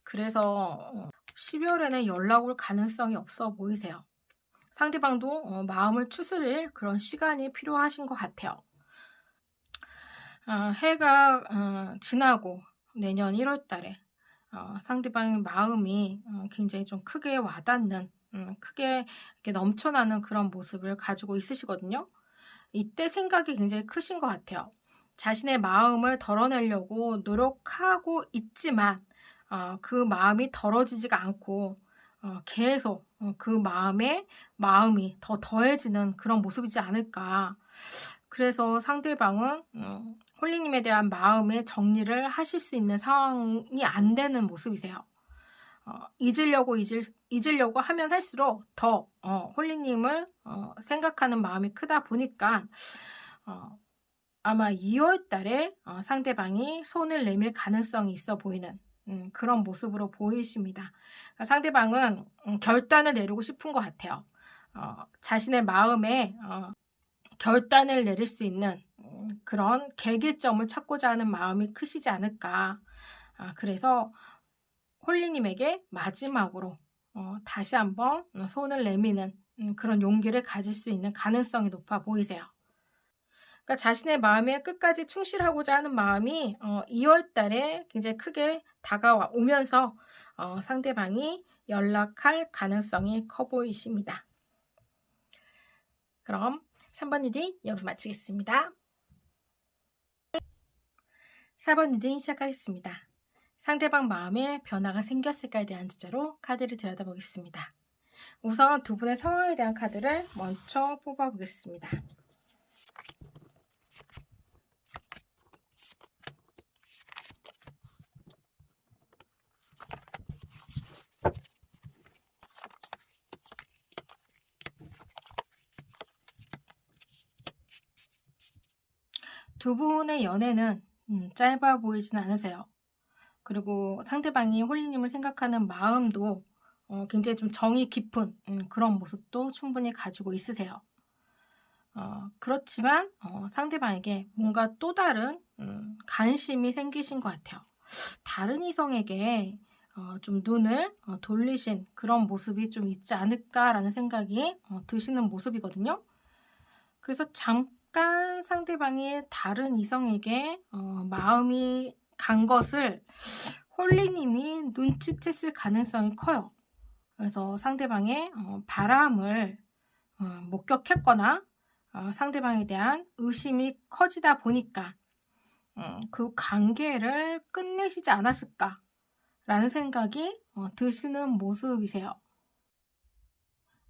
A: 그래서 12월에는 연락 올 가능성이 없어 보이세요. 상대방도 마음을 추스릴 그런 시간이 필요하신 것 같아요. 해가 지나고 내년 1월 달에 상대방의 마음이 굉장히 좀 크게 와닿는, 크게 이렇게 넘쳐나는 그런 모습을 가지고 있으시거든요. 이때 생각이 굉장히 크신 것 같아요. 자신의 마음을 덜어내려고 노력하고 있지만 그 마음이 덜어지지가 않고 계속 그 마음이 더 더해지는 그런 모습이지 않을까. 그래서 상대방은 홀리님에 대한 마음의 정리를 하실 수 있는 상황이 안 되는 모습이세요. 잊으려고 하면 할수록 더 홀리님을 생각하는 마음이 크다 보니까 아마 2월 달에 상대방이 손을 내밀 가능성이 있어 보이는 그런 모습으로 보이십니다. 그러니까 상대방은 결단을 내리고 싶은 것 같아요. 자신의 마음에 결단을 내릴 수 있는 그런 계기점을 찾고자 하는 마음이 크시지 않을까. 그래서 홀리님에게 마지막으로 다시 한번 손을 내미는 그런 용기를 가질 수 있는 가능성이 높아 보이세요. 그러니까 자신의 마음에 끝까지 충실하고자 하는 마음이 2월 달에 굉장히 크게 다가오면서 상대방이 연락할 가능성이 커 보이십니다. 그럼 3번 리딩 여기서 마치겠습니다. 4번 리딩 시작하겠습니다. 상대방 마음에 변화가 생겼을까에 대한 주제로 카드를 들여다보겠습니다. 우선 두 분의 상황에 대한 카드를 먼저 뽑아보겠습니다. 두 분의 연애는 짧아 보이진 않으세요. 그리고 상대방이 홀리님을 생각하는 마음도 굉장히 좀 정이 깊은 그런 모습도 충분히 가지고 있으세요. 그렇지만 상대방에게 뭔가 또 다른 관심이 생기신 것 같아요. 다른 이성에게 좀 눈을 돌리신 그런 모습이 좀 있지 않을까라는 생각이 드시는 모습이거든요. 그래서 잠깐 상대방이 다른 이성에게 마음이 간 것을 홀리님이 눈치챘을 가능성이 커요. 그래서 상대방의 바람을 목격했거나 상대방에 대한 의심이 커지다 보니까 그 관계를 끝내시지 않았을까라는 생각이 드시는 모습이세요.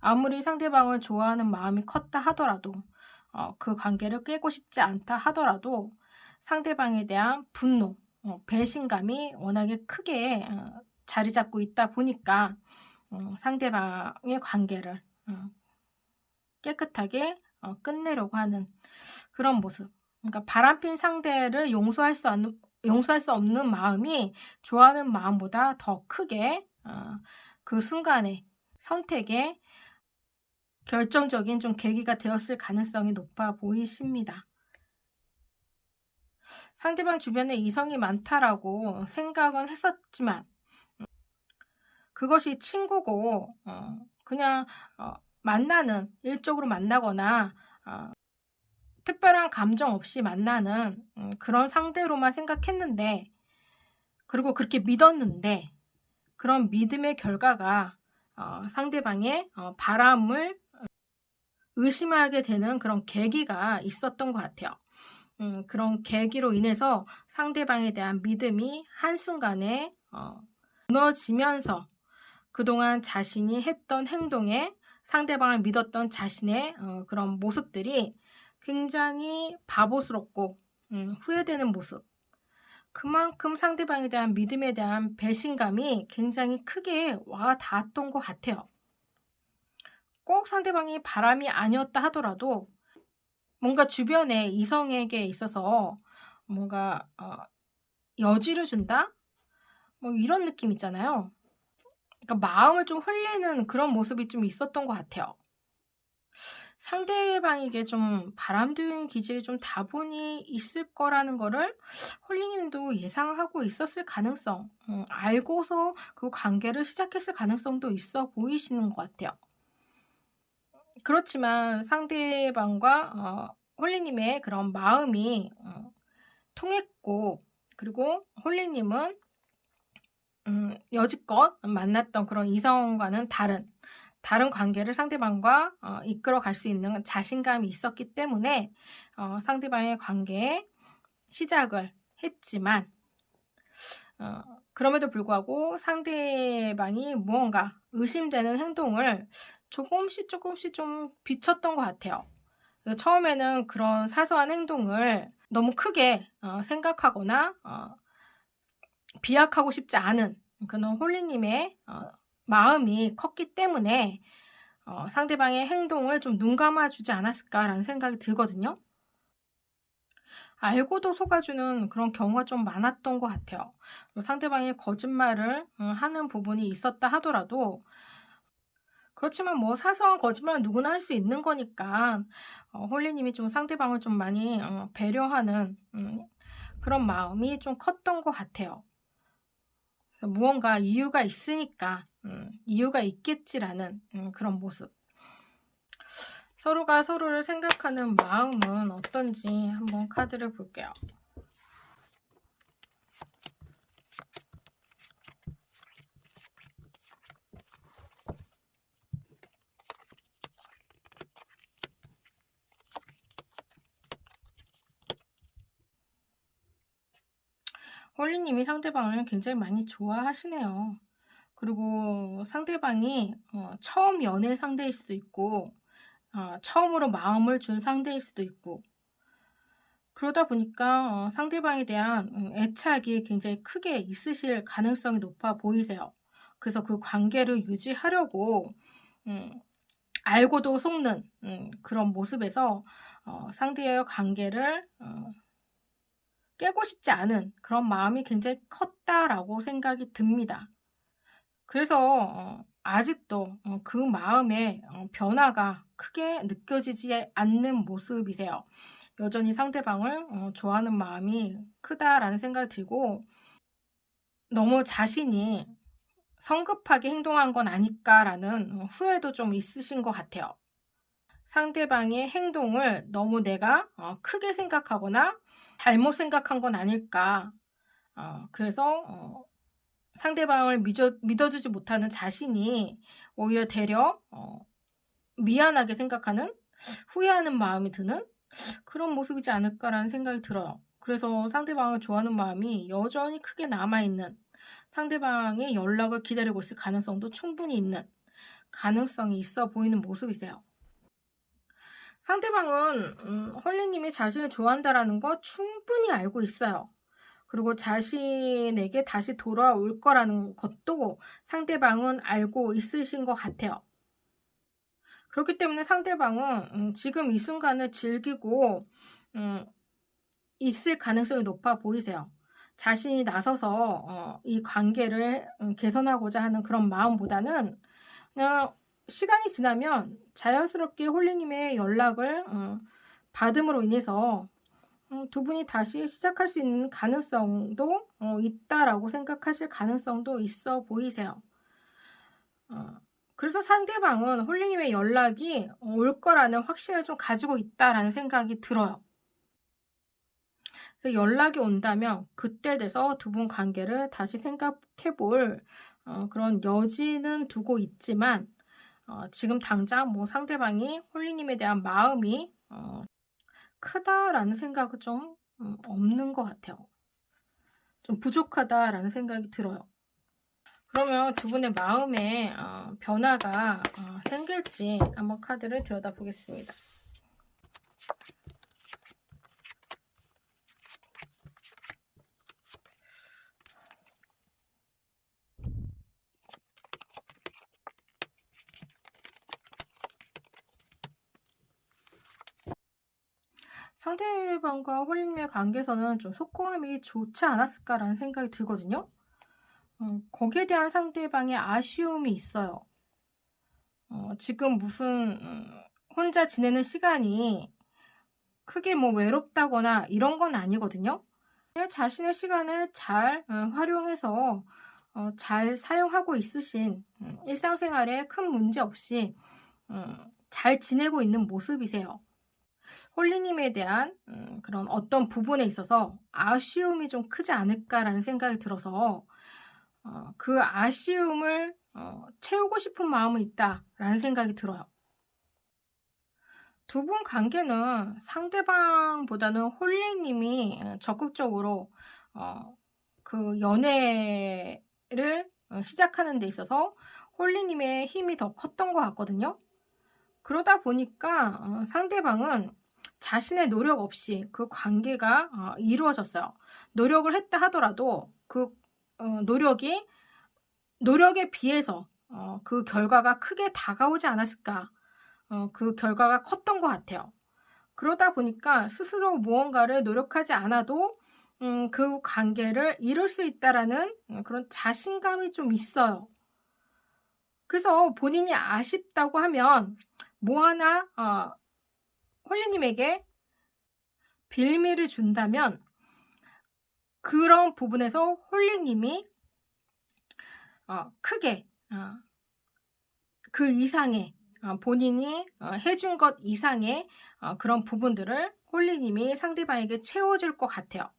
A: 아무리 상대방을 좋아하는 마음이 컸다 하더라도 그 관계를 깨고 싶지 않다 하더라도 상대방에 대한 분노, 배신감이 워낙에 크게 자리 잡고 있다 보니까 상대방의 관계를 깨끗하게 끝내려고 하는 그런 모습. 그러니까 바람핀 상대를 용서할 수 용서할 수 없는 마음이 좋아하는 마음보다 더 크게 그 순간의 선택에 결정적인 좀 계기가 되었을 가능성이 높아 보이십니다. 상대방 주변에 이성이 많다라고 생각은 했었지만 그것이 친구고 그냥 만나는 일적으로 만나거나 특별한 감정 없이 만나는 그런 상대로만 생각했는데 그리고 그렇게 믿었는데 그런 믿음의 결과가 상대방의 바람을 의심하게 되는 그런 계기가 있었던 것 같아요. 그런 계기로 인해서 상대방에 대한 믿음이 한순간에 무너지면서 그동안 자신이 했던 행동에 상대방을 믿었던 자신의 그런 모습들이 굉장히 바보스럽고 후회되는 모습. 그만큼 상대방에 대한 믿음에 대한 배신감이 굉장히 크게 와 닿았던 것 같아요. 꼭 상대방이 바람이 아니었다 하더라도 뭔가 주변에 이성에게 있어서 뭔가 여지를 준다? 뭐 이런 느낌 있잖아요. 그러니까 마음을 좀 흘리는 그런 모습이 좀 있었던 것 같아요. 상대방에게 좀 바람둥이 기질이 좀 다분히 있을 거라는 거를 홀리님도 예상하고 있었을 가능성, 알고서 그 관계를 시작했을 가능성도 있어 보이시는 것 같아요. 그렇지만 상대방과 홀리님의 그런 마음이 통했고, 그리고 홀리님은 여지껏 만났던 그런 이성과는 다른 관계를 상대방과 이끌어 갈 수 있는 자신감이 있었기 때문에 상대방의 관계에 시작을 했지만 그럼에도 불구하고 상대방이 무언가 의심되는 행동을 조금씩 좀 비쳤던 것 같아요. 그래서 처음에는 그런 사소한 행동을 너무 크게 생각하거나 비약하고 싶지 않은 그런 홀리님의 마음이 컸기 때문에 상대방의 행동을 좀 눈감아 주지 않았을까라는 생각이 들거든요. 알고도 속아주는 그런 경우가 좀 많았던 것 같아요. 상대방이 거짓말을 하는 부분이 있었다 하더라도 그렇지만 뭐 사소한 거짓말은 누구나 할 수 있는 거니까 홀리님이 좀 상대방을 좀 많이 배려하는 그런 마음이 좀 컸던 것 같아요. 그래서 무언가 이유가 있으니까 이유가 있겠지라는 그런 모습. 서로가 서로를 생각하는 마음은 어떤지 한번 카드를 볼게요. 홀리님이 상대방을 굉장히 많이 좋아하시네요. 그리고 상대방이 처음 연애 상대일 수도 있고 처음으로 마음을 준 상대일 수도 있고 그러다 보니까 상대방에 대한 애착이 굉장히 크게 있으실 가능성이 높아 보이세요. 그래서 그 관계를 유지하려고 음, 알고도 속는 그런 모습에서 상대의 관계를 깨고 싶지 않은 그런 마음이 굉장히 컸다라고 생각이 듭니다. 그래서 아직도 그 마음의 변화가 크게 느껴지지 않는 모습이세요. 여전히 상대방을 좋아하는 마음이 크다라는 생각이 들고 너무 자신이 성급하게 행동한 건 아닐까라는 후회도 좀 있으신 것 같아요. 상대방의 행동을 너무 내가 크게 생각하거나 잘못 생각한 건 아닐까. 그래서 상대방을 믿어주지 못하는 자신이 오히려 되려 미안하게 생각하는 후회하는 마음이 드는 그런 모습이지 않을까라는 생각이 들어요. 그래서 상대방을 좋아하는 마음이 여전히 크게 남아있는 상대방의 연락을 기다리고 있을 가능성도 충분히 있는 가능성이 있어 보이는 모습이세요. 상대방은 헐리님이 자신을 좋아한다라는 거 충분히 알고 있어요. 그리고 자신에게 다시 돌아올 거라는 것도 상대방은 알고 있으신 것 같아요. 그렇기 때문에 상대방은 지금 이 순간을 즐기고 음, 있을 가능성이 높아 보이세요. 자신이 나서서 이 관계를 개선하고자 하는 그런 마음보다는 그냥 시간이 지나면 자연스럽게 홀리님의 연락을 받음으로 인해서 두 분이 다시 시작할 수 있는 가능성도 있다라고 생각하실 가능성도 있어 보이세요. 그래서 상대방은 홀리님의 연락이 올 거라는 확신을 좀 가지고 있다라는 생각이 들어요. 그래서 연락이 온다면 그때 돼서 두 분 관계를 다시 생각해 볼 그런 여지는 두고 있지만 지금 당장 뭐 상대방이 홀리님에 대한 마음이 크다라는 생각은 좀 없는 것 같아요. 좀 부족하다라는 생각이 들어요. 그러면 두 분의 마음에 변화가 생길지 한번 카드를 들여다보겠습니다. 상대방과 홀리님의 관계에서는 좀 소통함이 좋지 않았을까라는 생각이 들거든요. 거기에 대한 상대방의 아쉬움이 있어요. 지금 무슨 혼자 지내는 시간이 크게 뭐 외롭다거나 이런 건 아니거든요. 그냥 자신의 시간을 잘 활용해서 잘 사용하고 있으신 일상생활에 큰 문제 없이 잘 지내고 있는 모습이세요. 홀리님에 대한 그런 어떤 부분에 있어서 아쉬움이 좀 크지 않을까라는 생각이 들어서 그 아쉬움을 채우고 싶은 마음은 있다라는 생각이 들어요. 두 분 관계는 상대방보다는 홀리님이 적극적으로 그 연애를 시작하는 데 있어서 홀리님의 힘이 더 컸던 것 같거든요. 그러다 보니까 상대방은 자신의 노력 없이 그 관계가 이루어졌어요. 노력을 했다 하더라도 그 노력에 비해서 그 결과가 크게 다가오지 않았을까. 그 결과가 컸던 것 같아요. 그러다 보니까 스스로 무언가를 노력하지 않아도 그 관계를 이룰 수 있다라는 그런 자신감이 좀 있어요. 그래서 본인이 아쉽다고 하면 뭐 하나 홀리님에게 빌미를 준다면 그런 부분에서 홀리님이 크게 그 이상의 본인이 해준 것 이상의 그런 부분들을 홀리님이 상대방에게 채워줄 것 같아요.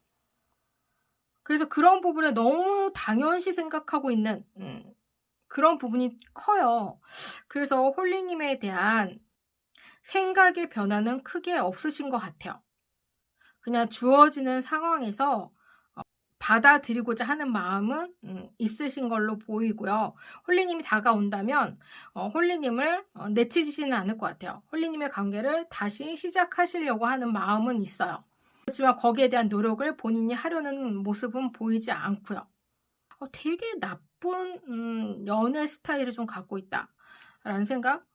A: 그래서 그런 부분을 너무 당연시 생각하고 있는 그런 부분이 커요. 그래서 홀리님에 대한 생각의 변화는 크게 없으신 것 같아요. 그냥 주어지는 상황에서 받아들이고자 하는 마음은 있으신 걸로 보이고요. 홀리님이 다가온다면 홀리님을 내치지는 않을 것 같아요. 홀리님의 관계를 다시 시작하시려고 하는 마음은 있어요. 그렇지만 거기에 대한 노력을 본인이 하려는 모습은 보이지 않고요. 되게 나쁜 연애 스타일을 좀 갖고 있다라는 생각?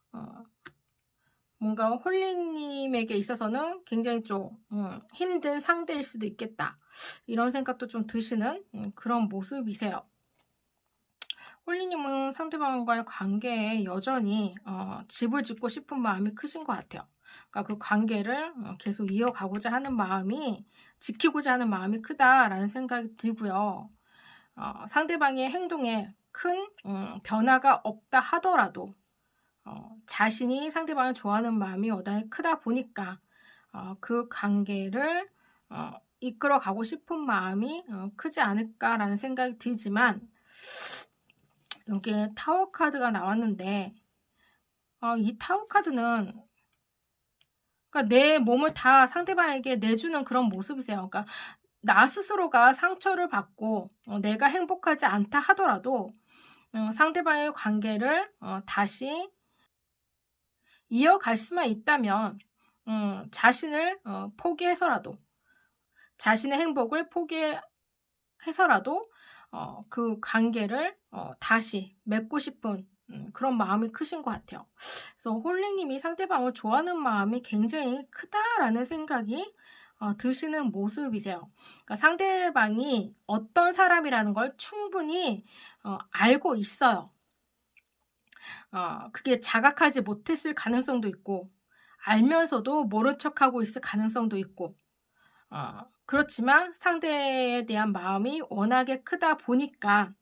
A: 뭔가 홀리님에게 있어서는 굉장히 좀 힘든 상대일 수도 있겠다. 이런 생각도 좀 드시는 그런 모습이세요. 홀리님은 상대방과의 관계에 여전히 집을 짓고 싶은 마음이 크신 것 같아요. 그러니까 그 관계를 계속 이어가고자 하는 마음이, 지키고자 하는 마음이 크다라는 생각이 들고요. 상대방의 행동에 큰 변화가 없다 하더라도 자신이 상대방을 좋아하는 마음이 여전히 크다 보니까 그 관계를 이끌어 가고 싶은 마음이 크지 않을까라는 생각이 들지만, 여기에 타워 카드가 나왔는데 이 타워 카드는 그러니까 내 몸을 다 상대방에게 내주는 그런 모습이세요. 그러니까 나 스스로가 상처를 받고 내가 행복하지 않다 하더라도 상대방의 관계를 다시 이어갈 수만 있다면 자신을 포기해서라도, 자신의 행복을 포기해서라도 그 관계를 다시 맺고 싶은 그런 마음이 크신 것 같아요. 그래서 홀리님이 상대방을 좋아하는 마음이 굉장히 크다라는 생각이 드시는 모습이세요. 그러니까 상대방이 어떤 사람이라는 걸 충분히 알고 있어요. 그게 자각하지 못했을 가능성도 있고 알면서도 모른 척하고 있을 가능성도 있고 그렇지만 상대에 대한 마음이 워낙에 크다 보니까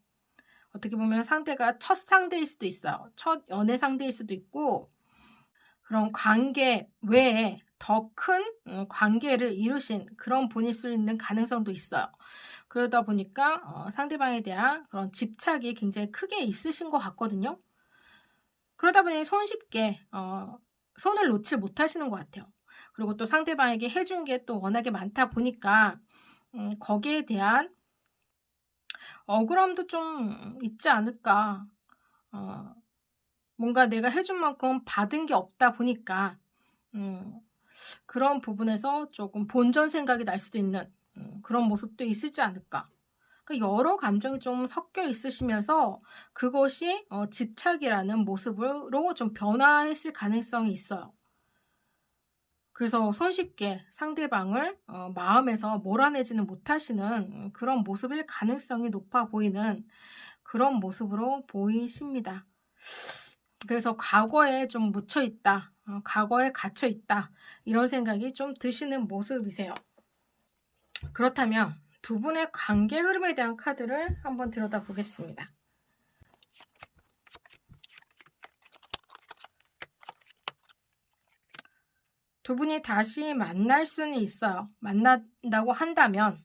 A: 어떻게 보면 상대가 첫 상대일 수도 있어요. 첫 연애 상대일 수도 있고 그런 관계 외에 더 큰 관계를 이루신 그런 분일 수 있는 가능성도 있어요. 그러다 보니까 상대방에 대한 그런 집착이 굉장히 크게 있으신 것 같거든요. 그러다 보니 손쉽게 손을 놓지 못하시는 것 같아요. 그리고 또 상대방에게 해준 게 또 워낙에 많다 보니까 거기에 대한 억울함도 좀 있지 않을까. 어 뭔가 내가 해준 만큼 받은 게 없다 보니까 음 그런 부분에서 조금 본전 생각이 날 수도 있는 그런 모습도 있을지 않을까. 그러니까 여러 감정이 좀 섞여 있으시면서 그것이 집착이라는 모습으로 좀 변화했을 가능성이 있어요. 그래서 손쉽게 상대방을 마음에서 몰아내지는 못하시는 그런 모습일 가능성이 높아 보이는 그런 모습으로 보이십니다. 그래서 '과거에 좀 묻혀 있다. 과거에 갇혀 있다.' 이런 생각이 좀 드시는 모습이세요. 그렇다면 두 분의 관계 흐름에 대한 카드를 한번 들여다보겠습니다. 두 분이 다시 만날 수는 있어요. 만난다고 한다면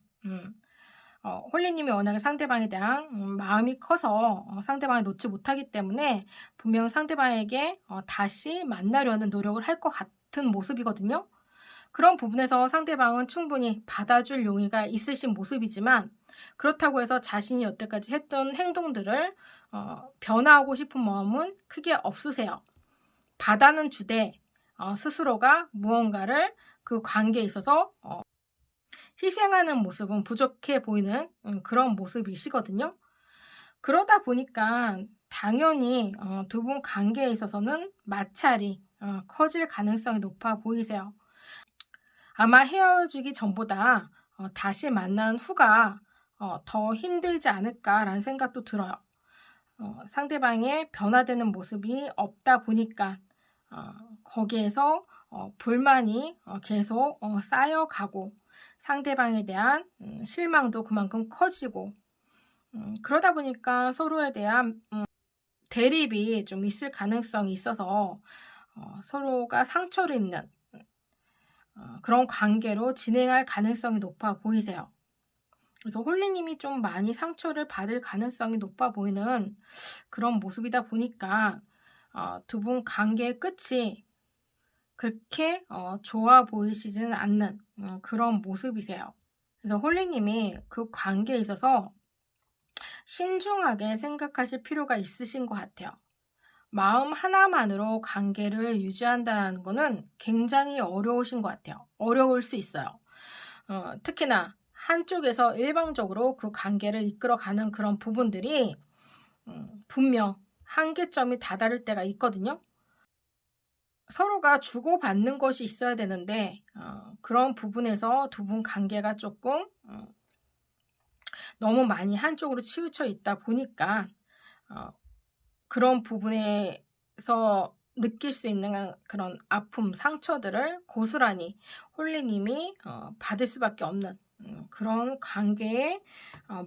A: 홀리님이 워낙에 상대방에 대한 마음이 커서 상대방을 놓지 못하기 때문에 분명 상대방에게 다시 만나려는 노력을 할 것 같은 모습이거든요. 그런 부분에서 상대방은 충분히 받아줄 용의가 있으신 모습이지만 그렇다고 해서 자신이 여태까지 했던 행동들을 변화하고 싶은 마음은 크게 없으세요. 받아는 주되 스스로가 무언가를 그 관계에 있어서 희생하는 모습은 부족해 보이는 그런 모습이시거든요. 그러다 보니까 당연히 두 분 관계에 있어서는 마찰이 커질 가능성이 높아 보이세요. 아마 헤어지기 전보다 다시 만난 후가 더 힘들지 않을까라는 생각도 들어요. 상대방의 변화되는 모습이 없다 보니까 어, 거기에서 불만이 계속 쌓여가고 상대방에 대한 실망도 그만큼 커지고 그러다 보니까 서로에 대한 대립이 좀 있을 가능성이 있어서 서로가 상처를 입는 그런 관계로 진행할 가능성이 높아 보이세요. 그래서 홀리님이 좀 많이 상처를 받을 가능성이 높아 보이는 그런 모습이다 보니까 두 분 관계의 끝이 그렇게 좋아 보이시지는 않는 그런 모습이세요. 그래서 홀리님이 그 관계에 있어서 신중하게 생각하실 필요가 있으신 것 같아요. 마음 하나만으로 관계를 유지한다는 거는 굉장히 어려우신 것 같아요. 어려울 수 있어요. 특히나 한쪽에서 일방적으로 그 관계를 이끌어가는 그런 부분들이 분명 한계점이 다다를 때가 있거든요. 서로가 주고받는 것이 있어야 되는데 그런 부분에서 두 분 관계가 조금 너무 한쪽으로 치우쳐 있다 보니까 어 그런 부분에서 느낄 수 있는 그런 아픔, 상처들을 고스란히 홀리님이 받을 수밖에 없는 그런 관계에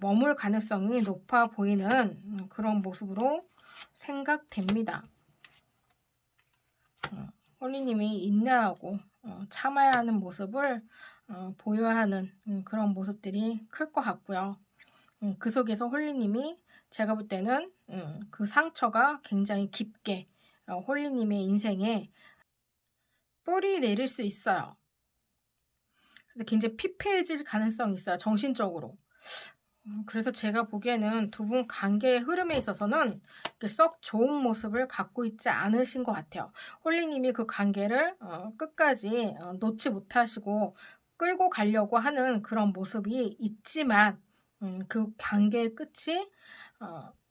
A: 머물 가능성이 높아 보이는 그런 모습으로 생각됩니다. 홀리님이 인내하고 참아야 하는 모습을 보여야 하는 그런 모습들이 클 것 같고요. 그 속에서 홀리님이 제가 볼 때는 그 상처가 굉장히 깊게 홀리님의 인생에 뿌리 내릴 수 있어요. 그래서 굉장히 피폐해질 가능성이 있어요. 정신적으로. 그래서 제가 보기에는 두 분 관계의 흐름에 있어서는 썩 좋은 모습을 갖고 있지 않으신 것 같아요. 홀리님이 그 관계를 끝까지 놓지 못하시고 끌고 가려고 하는 그런 모습이 있지만 그 관계의 끝이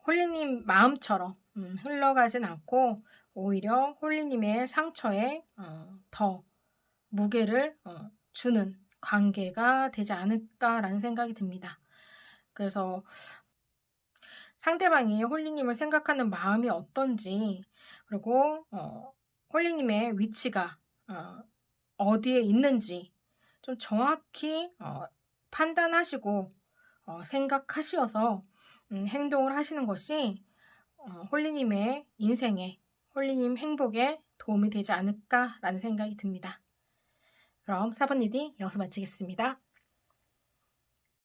A: 홀리님 마음처럼 흘러가진 않고 오히려 홀리님의 상처에 더 무게를 주는 관계가 되지 않을까라는 생각이 듭니다. 그래서 상대방이 홀리님을 생각하는 마음이 어떤지, 그리고 홀리님의 위치가 어디에 있는지 좀 정확히 판단하시고 생각하시어서 행동을 하시는 것이 홀리님의 인생에, 홀리님 행복에 도움이 되지 않을까라는 생각이 듭니다. 그럼 4번 리딩 여기서 마치겠습니다.